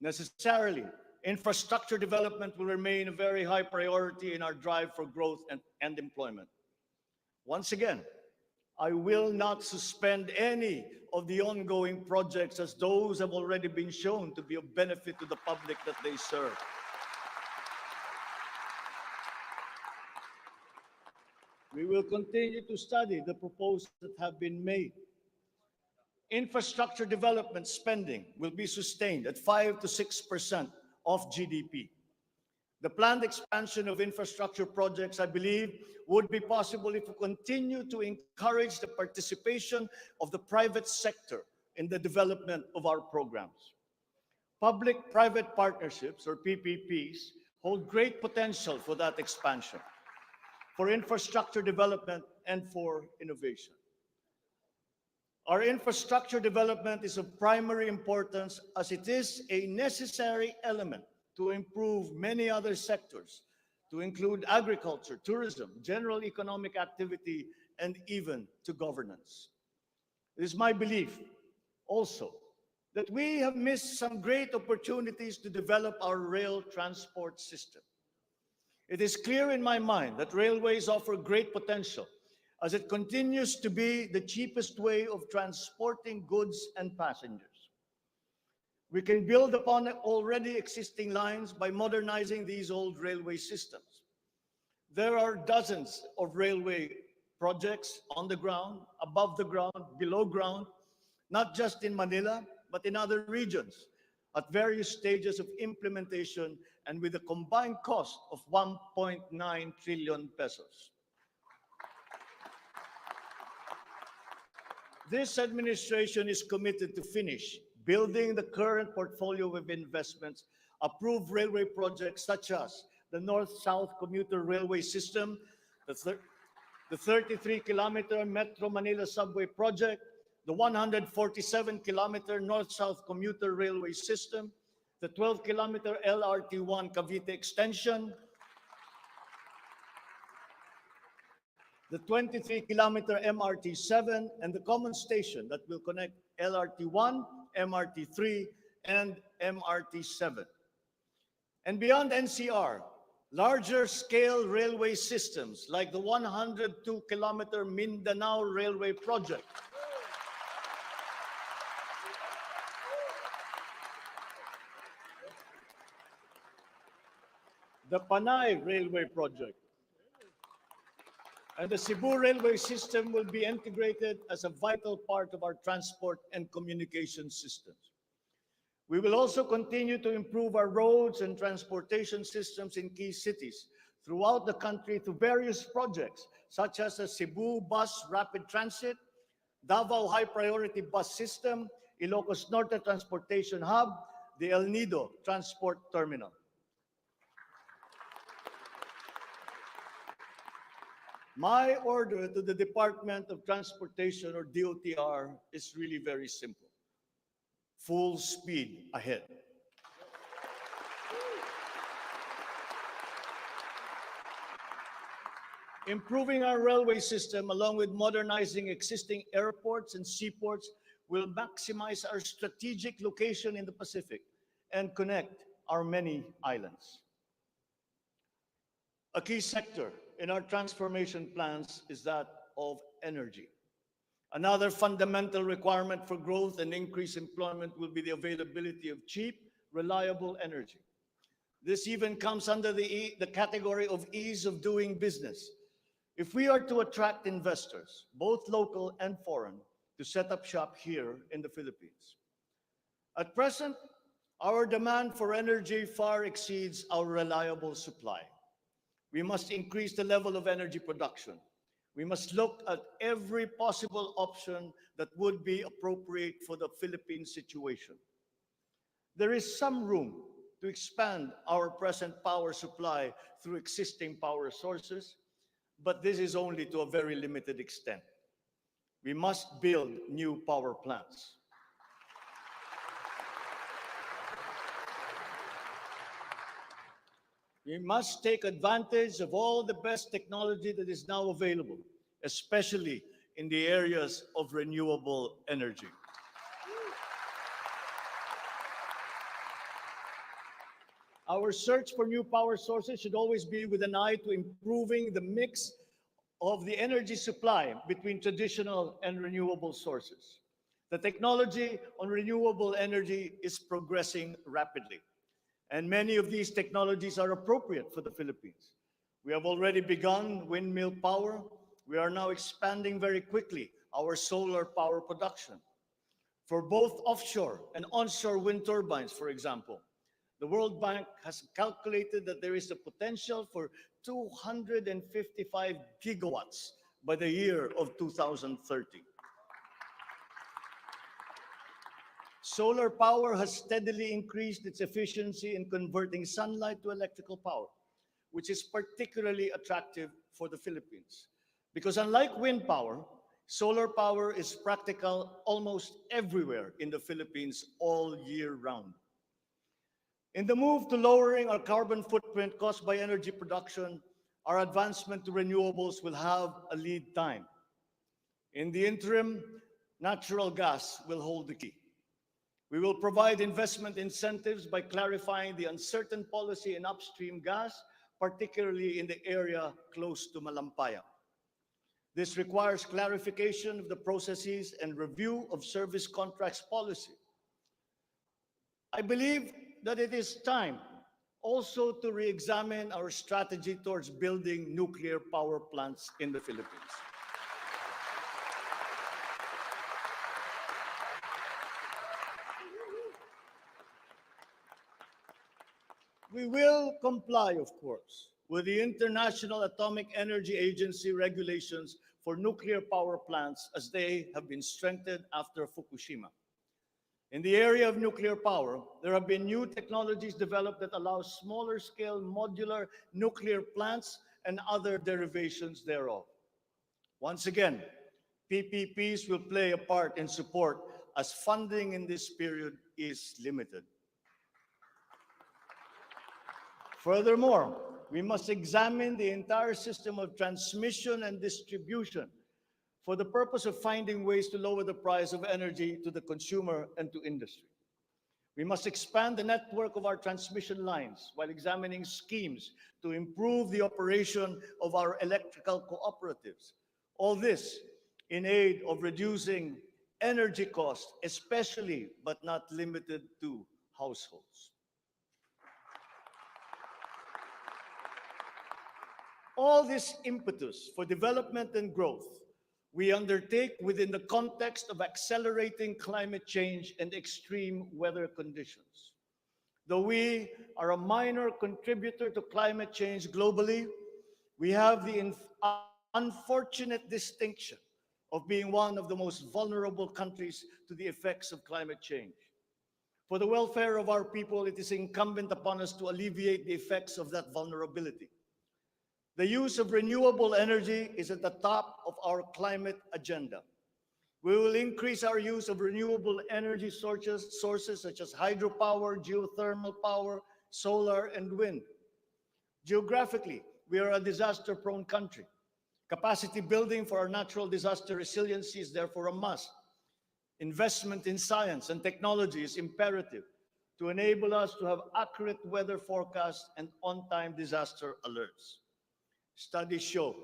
Necessarily, infrastructure development will remain a very high priority in our drive for growth and employment. Once again, I will not suspend any of the ongoing projects, as those have already been shown to be of benefit to the public that they serve. We will continue to study the proposals that have been made. Infrastructure development spending will be sustained at 5 to 6% of GDP. The planned expansion of infrastructure projects, I believe, would be possible if we continue to encourage the participation of the private sector in the development of our programs. Public-private partnerships, or PPPs, hold great potential for that expansion, for infrastructure development, and for innovation. Our infrastructure development is of primary importance as it is a necessary element to improve many other sectors, to include agriculture, tourism, general economic activity, and even to governance. It is my belief also that we have missed some great opportunities to develop our rail transport system. It is clear in my mind that railways offer great potential as it continues to be the cheapest way of transporting goods and passengers. We can build upon already existing lines by modernizing these old railway systems. There are dozens of railway projects on the ground, above the ground, below ground, not just in Manila, but in other regions at various stages of implementation and with a combined cost of 1.9 trillion pesos. This administration is committed to finish building the current portfolio of investments, approved railway projects such as the North-South Commuter Railway System, the 33-kilometer Metro Manila Subway Project, the 147-kilometer North-South Commuter Railway System, the 12-kilometer LRT-1 Cavite Extension, the 23-kilometer MRT-7, and the common station that will connect LRT-1, MRT-3, and MRT-7. And beyond NCR, larger scale railway systems like the 102-kilometer Mindanao Railway Project, the Panay Railway Project, and the Cebu Railway System will be integrated as a vital part of our transport and communication systems. We will also continue to improve our roads and transportation systems in key cities throughout the country through various projects, such as the Cebu Bus Rapid Transit, Davao High Priority Bus System, Ilocos Norte Transportation Hub, the El Nido Transport Terminal. My order to the Department of Transportation, or DOTR, is really very simple. Full speed ahead. Improving our railway system, along with modernizing existing airports and seaports, will maximize our strategic location in the Pacific and connect our many islands. A key sector in our transformation plans is that of energy. Another fundamental requirement for growth and increased employment will be the availability of cheap, reliable energy. This even comes under the category of ease of doing business. If we are to attract investors, both local and foreign, to set up shop here in the Philippines. At present, our demand for energy far exceeds our reliable supply. We must increase the level of energy production. We must look at every possible option that would be appropriate for the Philippine situation. There is some room to expand our present power supply through existing power sources, but this is only to a very limited extent. We must build new power plants. We must take advantage of all the best technology that is now available, especially in the areas of renewable energy. Our search for new power sources should always be with an eye to improving the mix of the energy supply between traditional and renewable sources. The technology on renewable energy is progressing rapidly, and many of these technologies are appropriate for the Philippines. We have already begun windmill power. We are now expanding very quickly our solar power production. For both offshore and onshore wind turbines, for example, The World Bank has calculated that there is a potential for 255 gigawatts by the year of 2030. Solar power has steadily increased its efficiency in converting sunlight to electrical power, which is particularly attractive for the Philippines. Because unlike wind power, solar power is practical almost everywhere in the Philippines all year round. In the move to lowering our carbon footprint caused by energy production, our advancement to renewables will have a lead time. In the interim, natural gas will hold the key. We will provide investment incentives by clarifying the uncertain policy in upstream gas, particularly in the area close to Malampaya. This requires clarification of the processes and review of service contracts policy. I believe that it is time also to re-examine our strategy towards building nuclear power plants in the Philippines. We will comply, of course, with the International Atomic Energy Agency regulations for nuclear power plants as they have been strengthened after Fukushima. In the area of nuclear power, there have been new technologies developed that allow smaller scale modular nuclear plants and other derivations thereof. Once again, PPPs will play a part in support as funding in this period is limited. Furthermore, we must examine the entire system of transmission and distribution for the purpose of finding ways to lower the price of energy to the consumer and to industry. We must expand the network of our transmission lines while examining schemes to improve the operation of our electrical cooperatives. All this in aid of reducing energy costs, especially but not limited to households. All this impetus for development and growth we undertake within the context of accelerating climate change and extreme weather conditions. Though we are a minor contributor to climate change globally, we have the unfortunate distinction of being one of the most vulnerable countries to the effects of climate change. For the welfare of our people, it is incumbent upon us to alleviate the effects of that vulnerability. The use of renewable energy is at the top of our climate agenda. We will increase our use of renewable energy sources such as hydropower, geothermal power, solar, and wind. Geographically, we are a disaster-prone country. Capacity building for our natural disaster resiliency is therefore a must. Investment in science and technology is imperative to enable us to have accurate weather forecasts and on-time disaster alerts. Studies show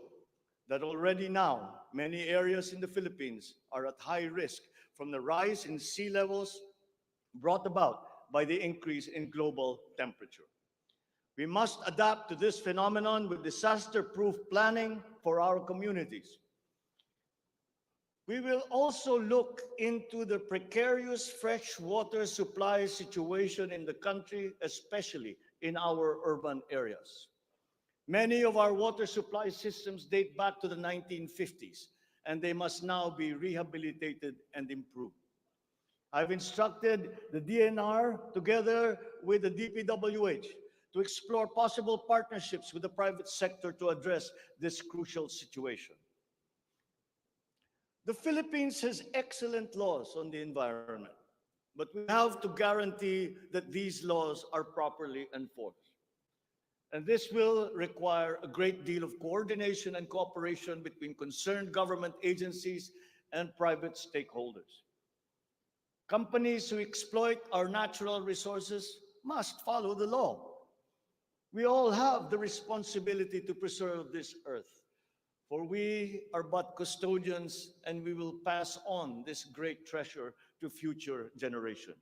that already now, many areas in the Philippines are at high risk from the rise in sea levels brought about by the increase in global temperature. We must adapt to this phenomenon with disaster-proof planning for our communities. We will also look into the precarious freshwater supply situation in the country, especially in our urban areas. Many of our water supply systems date back to the 1950s, and they must now be rehabilitated and improved. I've instructed the DNR, together with the DPWH, to explore possible partnerships with the private sector to address this crucial situation. The Philippines has excellent laws on the environment, but we have to guarantee that these laws are properly enforced. And this will require a great deal of coordination and cooperation between concerned government agencies and private stakeholders. Companies who exploit our natural resources must follow the law. We all have the responsibility to preserve this earth, for we are but custodians and we will pass on this great treasure to future generations.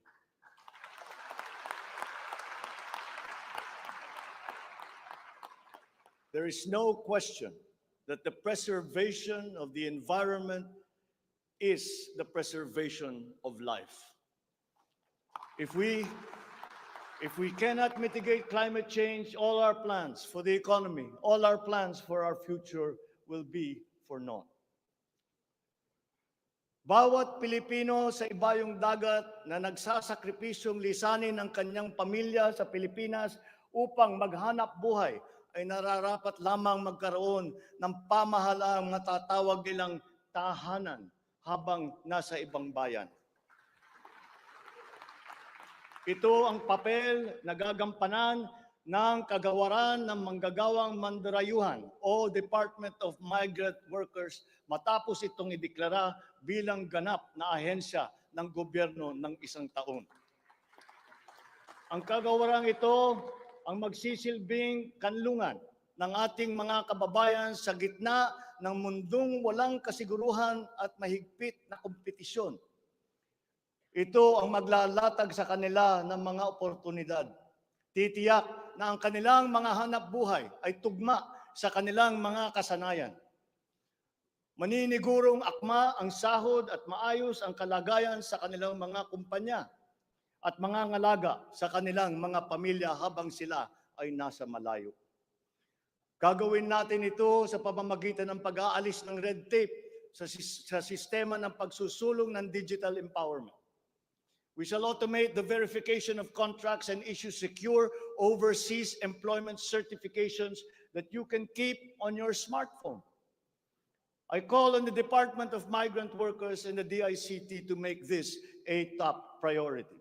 There is no question that the preservation of the environment is the preservation of life. If we If we cannot mitigate climate change, all our plans for the economy, all our plans for our future will be for naught. Bawat Pilipino sa ibayong dagat na nagsasakripisyong lisanin ang kanyang pamilya sa Pilipinas upang maghanap buhay ay nararapat lamang magkaroon ng pamahalaang matatawag nilang tahanan habang nasa ibang bayan. Ito ang papel na gagampanan ng kagawaran ng manggagawang mandarayuhan o Department of Migrant Workers matapos itong ideklara bilang ganap na ahensya ng gobyerno ng isang taon. Ang kagawarang ito ang magsisilbing kanlungan ng ating mga kababayan sa gitna ng mundong walang kasiguruhan at mahigpit na kompetisyon. Ito ang maglalatag sa kanila ng mga oportunidad. Titiyak na ang kanilang mga hanap buhay ay tugma sa kanilang mga kasanayan. Maninigurong akma ang sahod at maayos ang kalagayan sa kanilang mga kumpanya at mga ngalaga sa kanilang mga pamilya habang sila ay nasa malayo. Gagawin natin ito sa pamamagitan ng pag-aalis ng red tape sa sistema ng pagsusulong ng digital empowerment. We shall automate the verification of contracts and issue secure overseas employment certifications that you can keep on your smartphone. I call on the Department of Migrant Workers and the DICT to make this a top priority.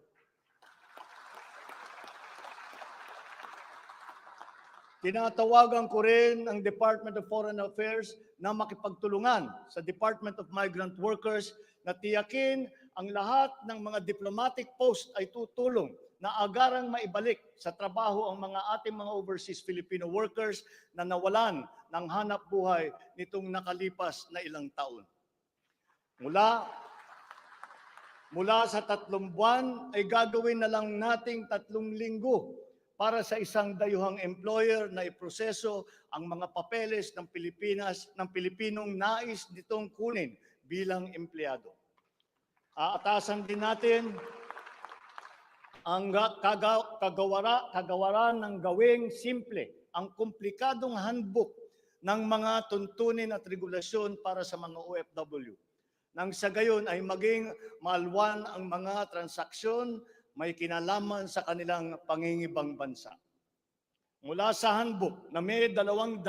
Tinatawagan ko rin ang Department of Foreign Affairs na makipagtulungan sa Department of Migrant Workers na tiyakin ang lahat ng mga diplomatic post ay tutulong na agarang maibalik sa trabaho ang mga ating mga overseas Filipino workers na nawalan ng hanap buhay nitong nakalipas na ilang taon. Mula sa 3 buwan ay gagawin na lang nating 3 linggo para sa isang dayuhang employer na iproseso ang mga papeles ng Pilipinas, ng Pilipinong nais nitong kunin bilang empleyado. Aatasan din natin ang kagawaran ng gawing simple ang komplikadong handbook ng mga tuntunin at regulasyon para sa mga OFW. Nang sa gayon ay maging maalwan ang mga transaksyon may kinalaman sa kanilang pangingibang bansa. Mula sa handbook na may 240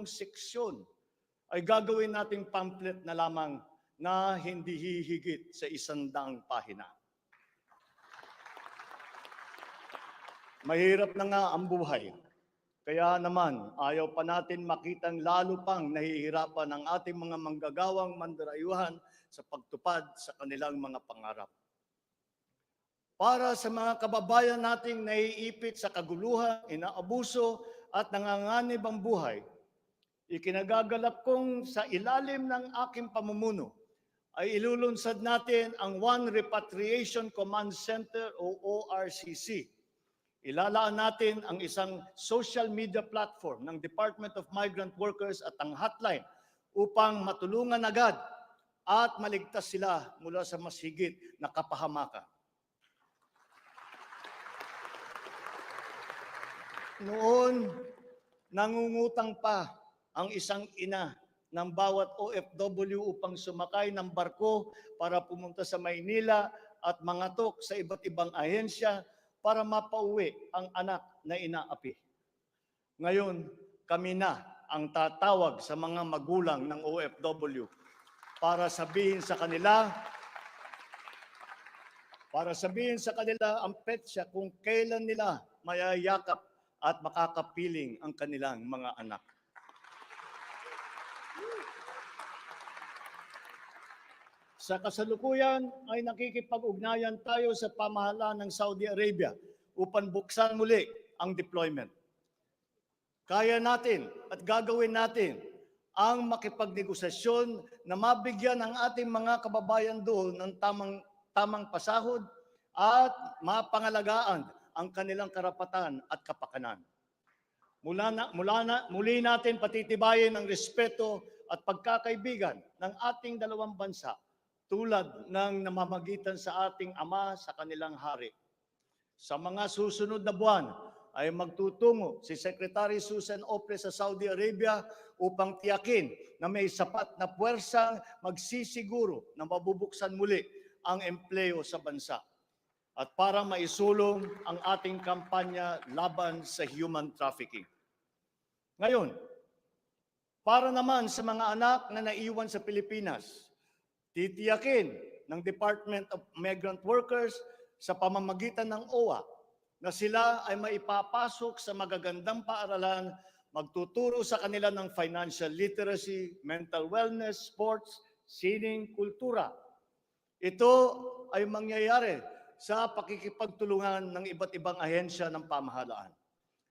seksyon ay gagawin nating pamphlet na lamang na hindi hihigit sa 100 pahina. Mahirap na nga ang buhay. Kaya naman, ayaw pa natin makitang lalo pang nahihirapan ang ating mga manggagawang mandarayuhan sa pagtupad sa kanilang mga pangarap. Para sa mga kababayan nating naiipit sa kaguluhan, inaabuso at nanganganib ang buhay, ikinagagalak kong sa ilalim ng aking pamumuno ay ilulunsad natin ang One Repatriation Command Center o ORCC. Ilalaan natin ang isang social media platform ng Department of Migrant Workers at ang hotline upang matulungan agad at maligtas sila mula sa mas higit na kapahamakan. Noon, nangungutang pa ang isang ina ng bawat OFW upang sumakay ng barko para pumunta sa Maynila at mangatok sa iba't ibang ahensya para mapauwi ang anak na inaapi. Ngayon, kami na ang tatawag sa mga magulang ng OFW para sabihin sa kanila ang petsa kung kailan nila mayayakap at makakapiling ang kanilang mga anak. Sa kasalukuyan ay nakikipag-ugnayan tayo sa pamahalaan ng Saudi Arabia upang buksan muli ang deployment. Kaya natin at gagawin natin ang makipagnegosasyon na mabigyan ang ating mga kababayan doon ng tamang pasahod at mapangalagaan ang kanilang karapatan at kapakanan. Muli natin patitibayin ang respeto at pagkakaibigan ng ating dalawang bansa tulad ng namamagitan sa ating ama sa kanilang hari. Sa mga susunod na buwan ay magtutungo si Secretary Susan Opre sa Saudi Arabia upang tiyakin na may sapat na puwersang magsisiguro na mabubuksan muli ang empleo sa bansa at para maisulong ang ating kampanya laban sa human trafficking. Ngayon, para naman sa mga anak na naiwan sa Pilipinas, titiyakin ng Department of Migrant Workers sa pamamagitan ng OWA na sila ay maipapasok sa magagandang paaralan, magtuturo sa kanila ng financial literacy, mental wellness, sports, sining, kultura. Ito ay mangyayari sa pakikipagtulungan ng iba't ibang ahensya ng pamahalaan.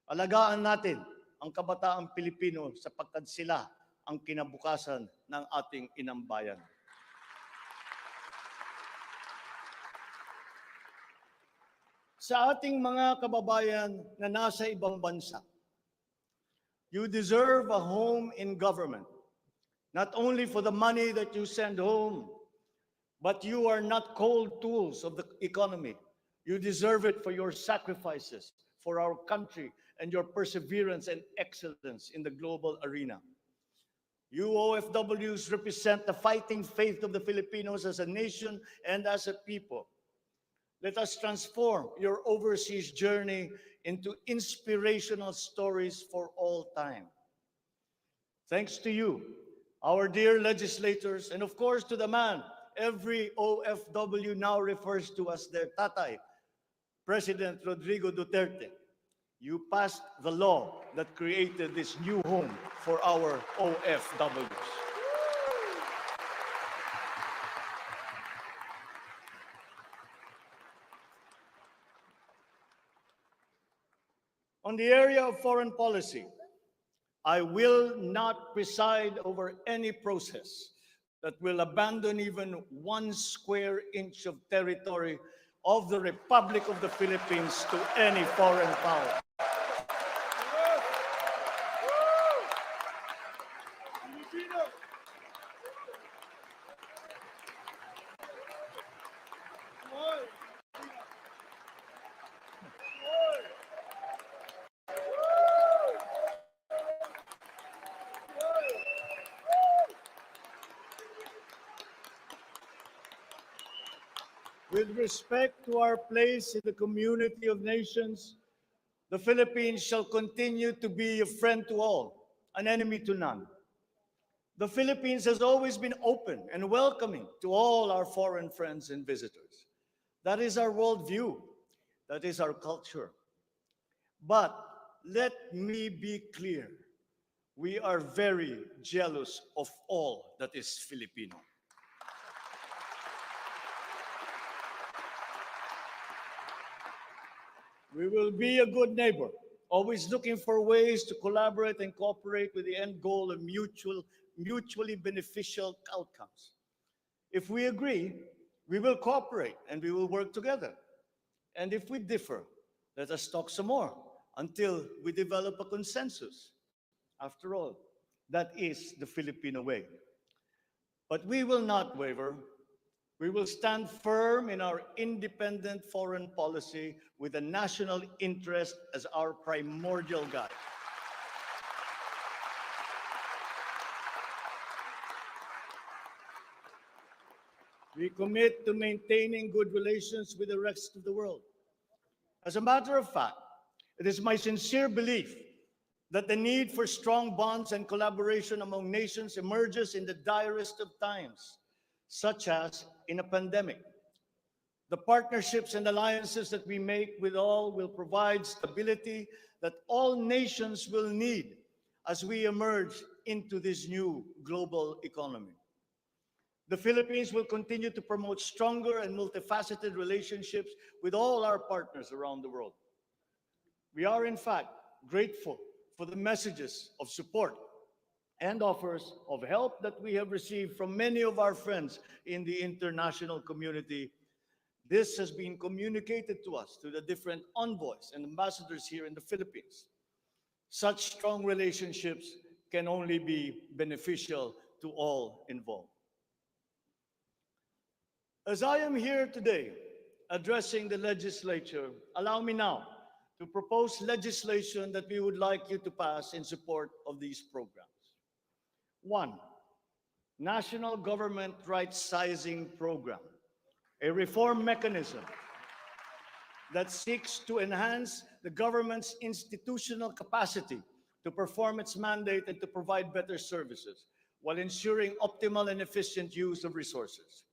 Alagaan natin ang kabataang Pilipino sapagkat sila ang kinabukasan ng ating inang bayan. Sa ating mga kababayan na nasa ibang bansa, you deserve a home in government, not only for the money that you send home, but you are not cold tools of the economy. You deserve it for your sacrifices for our country and your perseverance and excellence in the global arena. You OFWs represent the fighting faith of the Filipinos as a nation and as a people. Let us transform your overseas journey into inspirational stories for all time. Thanks to you, our dear legislators, and of course to the man every OFW now refers to as their tatay, President Rodrigo Duterte. You passed the law that created this new home for our OFWs. On the area of foreign policy, I will not preside over any process that will abandon even 1 square inch of territory of the Republic of the Philippines to any foreign power. With respect to our place in the community of nations, the Philippines shall continue to be a friend to all, an enemy to none. The Philippines has always been open and welcoming to all our foreign friends and visitors. That is our worldview. That is our culture. But let me be clear. We are very jealous of all that is Filipino. We will be a good neighbor, always looking for ways to collaborate and cooperate with the end goal of mutually beneficial outcomes. If we agree, we will cooperate and we will work together. And if we differ, let us talk some more until we develop a consensus. After all, that is the Filipino way. But we will not waver. We will stand firm in our independent foreign policy with the national interest as our primordial guide. We commit to maintaining good relations with the rest of the world. As a matter of fact, it is my sincere belief that the need for strong bonds and collaboration among nations emerges in the direst of times, such as in a pandemic. The partnerships and alliances that we make with all will provide stability that all nations will need as we emerge into this new global economy. The Philippines will continue to promote stronger and multifaceted relationships with all our partners around the world. We are, in fact, grateful for the messages of support and offers of help that we have received from many of our friends in the international community. This has been communicated to us through the different envoys and ambassadors here in the Philippines. Such strong relationships can only be beneficial to all involved. As I am here today addressing the legislature, allow me now to propose legislation that we would like you to pass in support of these programs. One, National Government Right Sizing Program, a reform mechanism that seeks to enhance the government's institutional capacity to perform its mandate and to provide better services while ensuring optimal and efficient use of resources.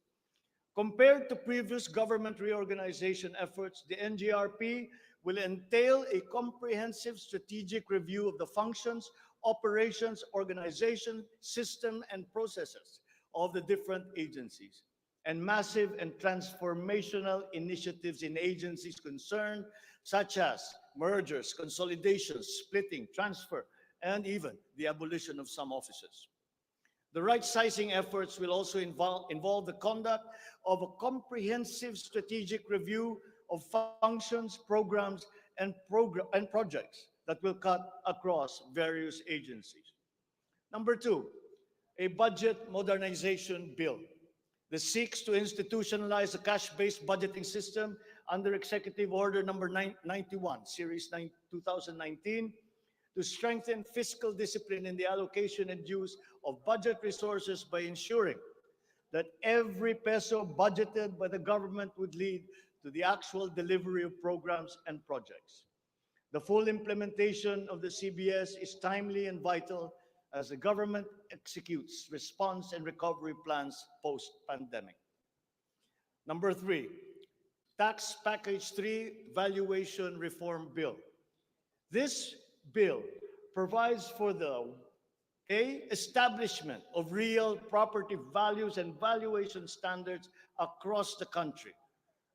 Compared to previous government reorganization efforts, the NGRP will entail a comprehensive strategic review of the functions, operations, organization, system, and processes of the different agencies, and massive and transformational initiatives in agencies concerned, such as mergers, consolidations, splitting, transfer, and even the abolition of some offices. The right sizing efforts will also involve the conduct of a comprehensive strategic review of functions, programs, and projects that will cut across various agencies. Number two, a budget modernization bill. This seeks to institutionalize a cash-based budgeting system under Executive Order number 91, Series 2019, to strengthen fiscal discipline in the allocation and use of budget resources by ensuring that every peso budgeted by the government would lead to the actual delivery of programs and projects. The full implementation of the CBS is timely and vital as the government executes response and recovery plans post-pandemic. Number three, Tax Package 3 Valuation Reform Bill. This bill provides for the establishment of real property values and valuation standards across the country,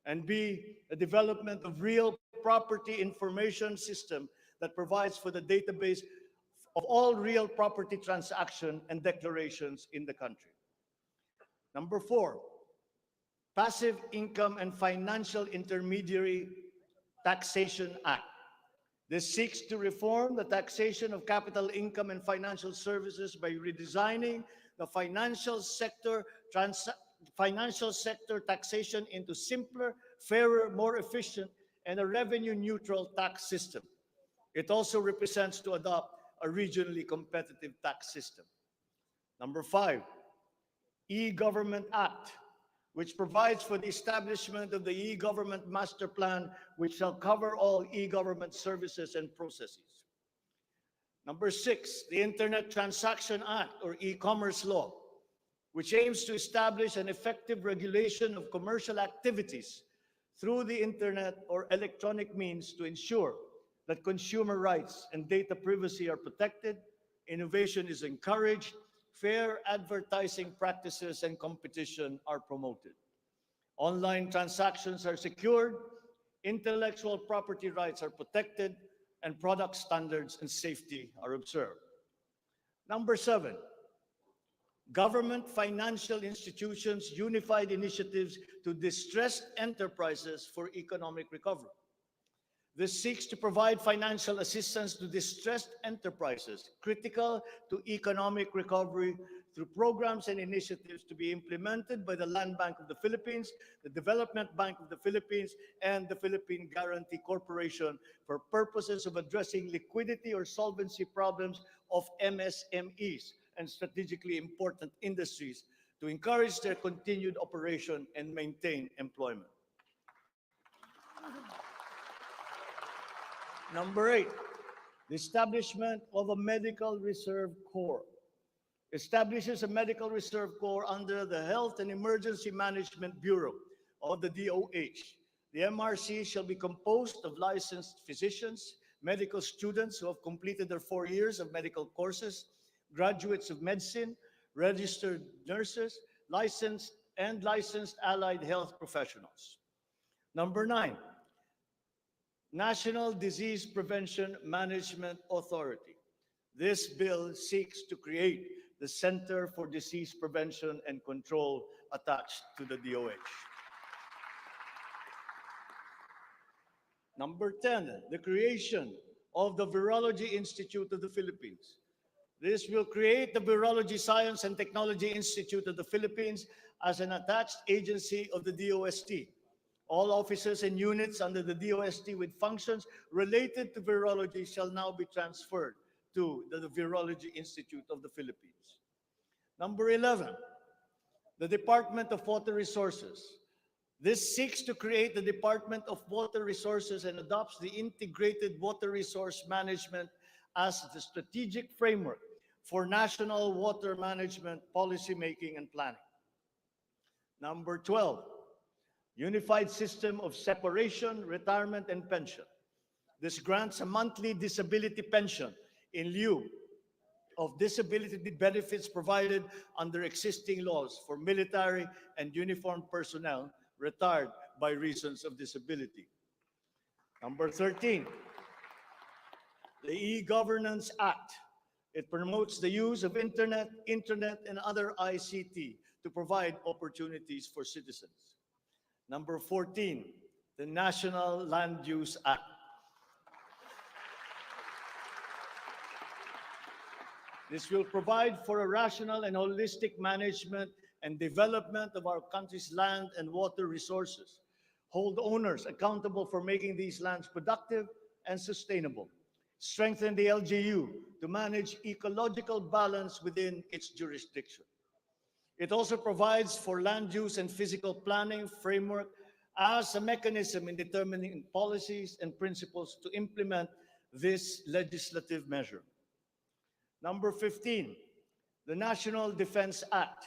and B, the development of real property information system that provides for the database of all real property transaction and declarations in the country. Number four, Passive Income and Financial Intermediary Taxation Act. This seeks to reform the taxation of capital income and financial services by redesigning the financial sector taxation into simpler, fairer, more efficient, and a revenue-neutral tax system. It also represents to adopt a regionally competitive tax system. Number five, E-Government Act, which provides for the establishment of the e-government master plan, which shall cover all e-government services and processes. Number six, the Internet Transaction Act, or e-commerce law, which aims to establish an effective regulation of commercial activities through the internet or electronic means to ensure that consumer rights and data privacy are protected, innovation is encouraged, fair advertising practices and competition are promoted. Online transactions are secured, intellectual property rights are protected, and product standards and safety are observed. Number seven, Government Financial Institutions Unified Initiatives to Distressed Enterprises for Economic Recovery. This seeks to provide financial assistance to distressed enterprises critical to economic recovery through programs and initiatives to be implemented by the Land Bank of the Philippines, the Development Bank of the Philippines, and the Philippine Guarantee Corporation for purposes of addressing liquidity or solvency problems of MSMEs and strategically important industries to encourage their continued operation and maintain employment. Number eight, the establishment of a Medical Reserve Corps. Establishes a Medical Reserve Corps under the Health and Emergency Management Bureau of the DOH. The MRC shall be composed of licensed physicians, medical students who have completed their 4 years of medical courses, graduates of medicine, registered nurses, licensed allied health professionals. Number nine, National Disease Prevention Management Authority. This bill seeks to create the Center for Disease Prevention and Control attached to the DOH. Number 10, the creation of the Virology Institute of the Philippines. This will create the Virology Science and Technology Institute of the Philippines as an attached agency of the DOST. All offices and units under the DOST with functions related to virology shall now be transferred to the Virology Institute of the Philippines. Number 11, the Department of Water Resources. This seeks to create the Department of Water Resources and adopts the integrated water resource management as the strategic framework for national water management policy making and planning. Number 12, Unified System of Separation, Retirement, and Pension. This grants a monthly disability pension in lieu of disability benefits provided under existing laws for military and uniformed personnel retired by reasons of disability. Number 13, the E-Governance Act. It promotes the use of internet, and other ICT to provide opportunities for citizens. Number 14, the National Land Use Act. This will provide for a rational and holistic management and development of our country's land and water resources, hold owners accountable for making these lands productive and sustainable, strengthen the LGU to manage ecological balance within its jurisdiction. It also provides for land use and physical planning framework as a mechanism in determining policies and principles to implement this legislative measure. Number 15, the National Defense Act.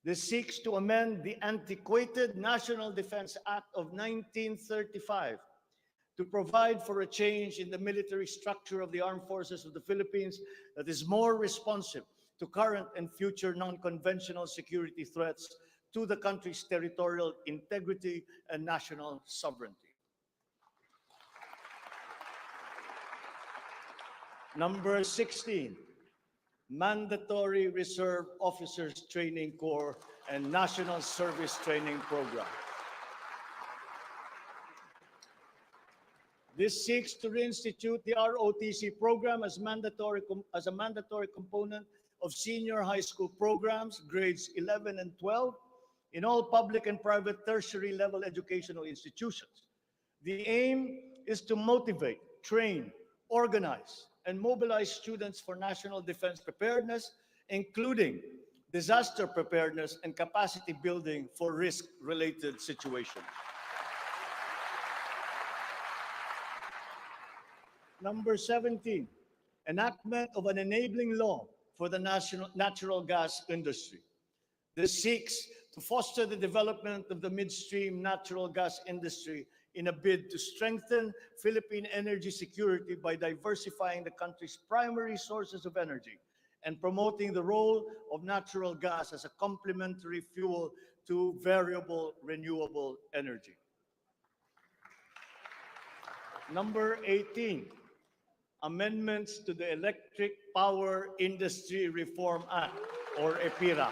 This seeks to amend the antiquated National Defense Act of 1935 to provide for a change in the military structure of the armed forces of the Philippines that is more responsive to current and future non-conventional security threats to the country's territorial integrity and national sovereignty. Number 16, Mandatory Reserve Officers Training Corps and National Service Training Program. This seeks to reinstitute the ROTC program as a mandatory component of senior high school programs, grades 11 and 12, in all public and private tertiary level educational institutions. The aim is to motivate, train, organize, and mobilize students for national defense preparedness, including disaster preparedness and capacity building for risk-related situations. Number 17, enactment of an enabling law for the natural gas industry. This seeks to foster the development of the midstream natural gas industry in a bid to strengthen Philippine energy security by diversifying the country's primary sources of energy and promoting the role of natural gas as a complementary fuel to variable renewable energy. Number 18, amendments to the Electric Power Industry Reform Act, or Apira.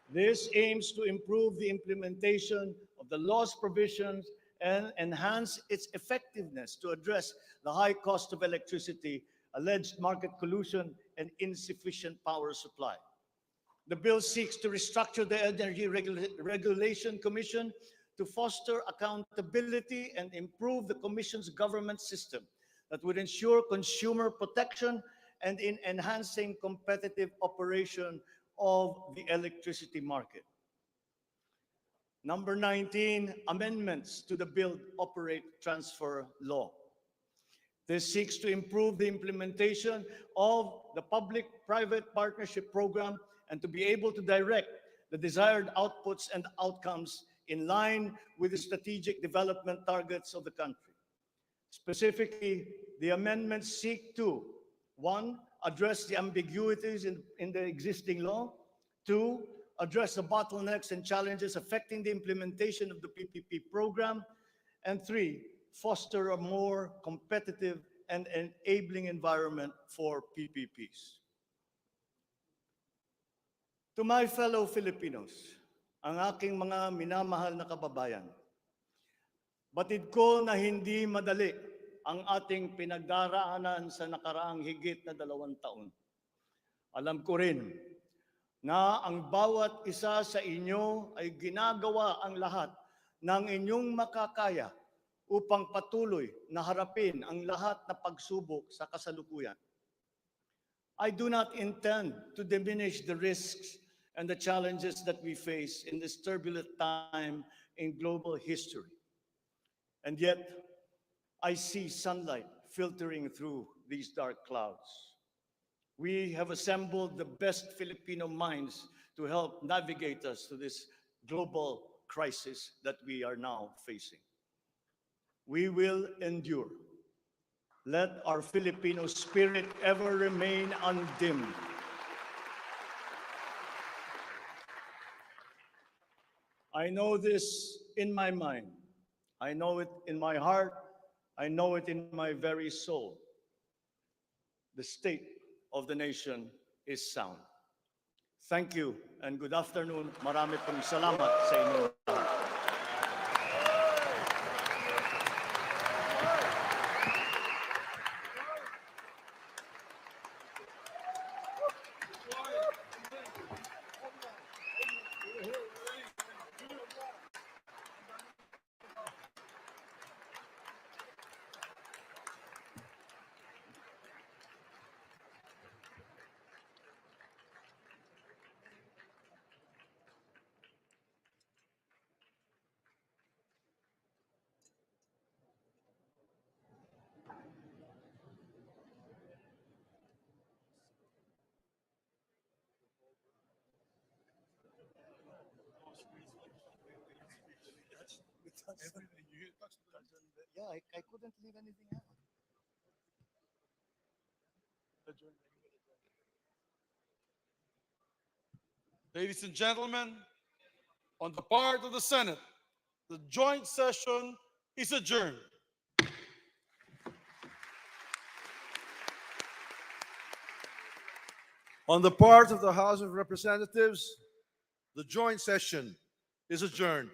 This aims to improve the implementation of the law's provisions and enhance its effectiveness to address the high cost of electricity, alleged market collusion, and insufficient power supply. The bill seeks to restructure the Energy Regulation Commission to foster accountability and improve the Commission's government system that would ensure consumer protection and in enhancing competitive operation of the electricity market. Number 19, amendments to the Build, Operate, Transfer law. This seeks to improve the implementation of the public-private partnership program and to be able to direct the desired outputs and outcomes in line with the strategic development targets of the country. Specifically, the amendments seek to, 1, address the ambiguities in the existing law, 2, address the bottlenecks and challenges affecting the implementation of the PPP program, and 3, foster a more competitive and enabling environment for PPPs. To my fellow Filipinos, ang aking mga minamahal na kababayan, batid ko na hindi madali ang ating pinagdaraanan sa nakaraang higit na 2 taon. Alam ko rin na ang bawat isa sa inyo ay ginagawa ang lahat ng inyong makakaya upang patuloy na harapin ang lahat na pagsubok sa kasalukuyan. I do not intend to diminish the risks and the challenges that we face in this turbulent time in global history. And yet, I see sunlight filtering through these dark clouds. We have assembled the best Filipino minds to help navigate us through this global crisis that we are now facing. We will endure. Let our Filipino spirit ever remain undimmed. I know this in my mind. I know it in my heart. I know it in my very soul. The state of the nation is sound. Thank you and good afternoon. Marami pong salamat sa inyong lahat. Yeah, I couldn't leave anything out. Ladies and gentlemen, on the part of the Senate, the joint session is adjourned. On the part of the House of Representatives, the joint session is adjourned.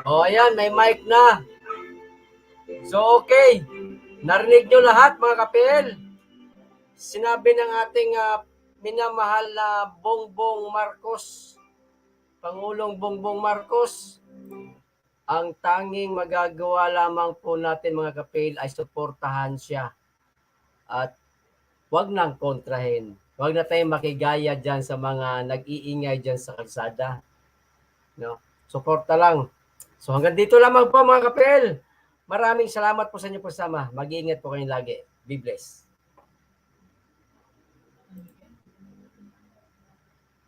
O ayan, may mic na. So okay, narinig nyo lahat mga kapel. Sinabi ng ating minamahal na Bongbong Marcos, Pangulong Bongbong Marcos, ang tanging magagawa lamang po natin mga kapel ay suportahan siya. At wag nang kontrahin. Wag na tayong makigaya dyan sa mga nag-iingay dyan sa kalsada. No? Suporta lang. So hanggang dito lamang po mga kapel. Maraming salamat po sa inyo po sama. Mag-iingat po kayong lagi. Be blessed.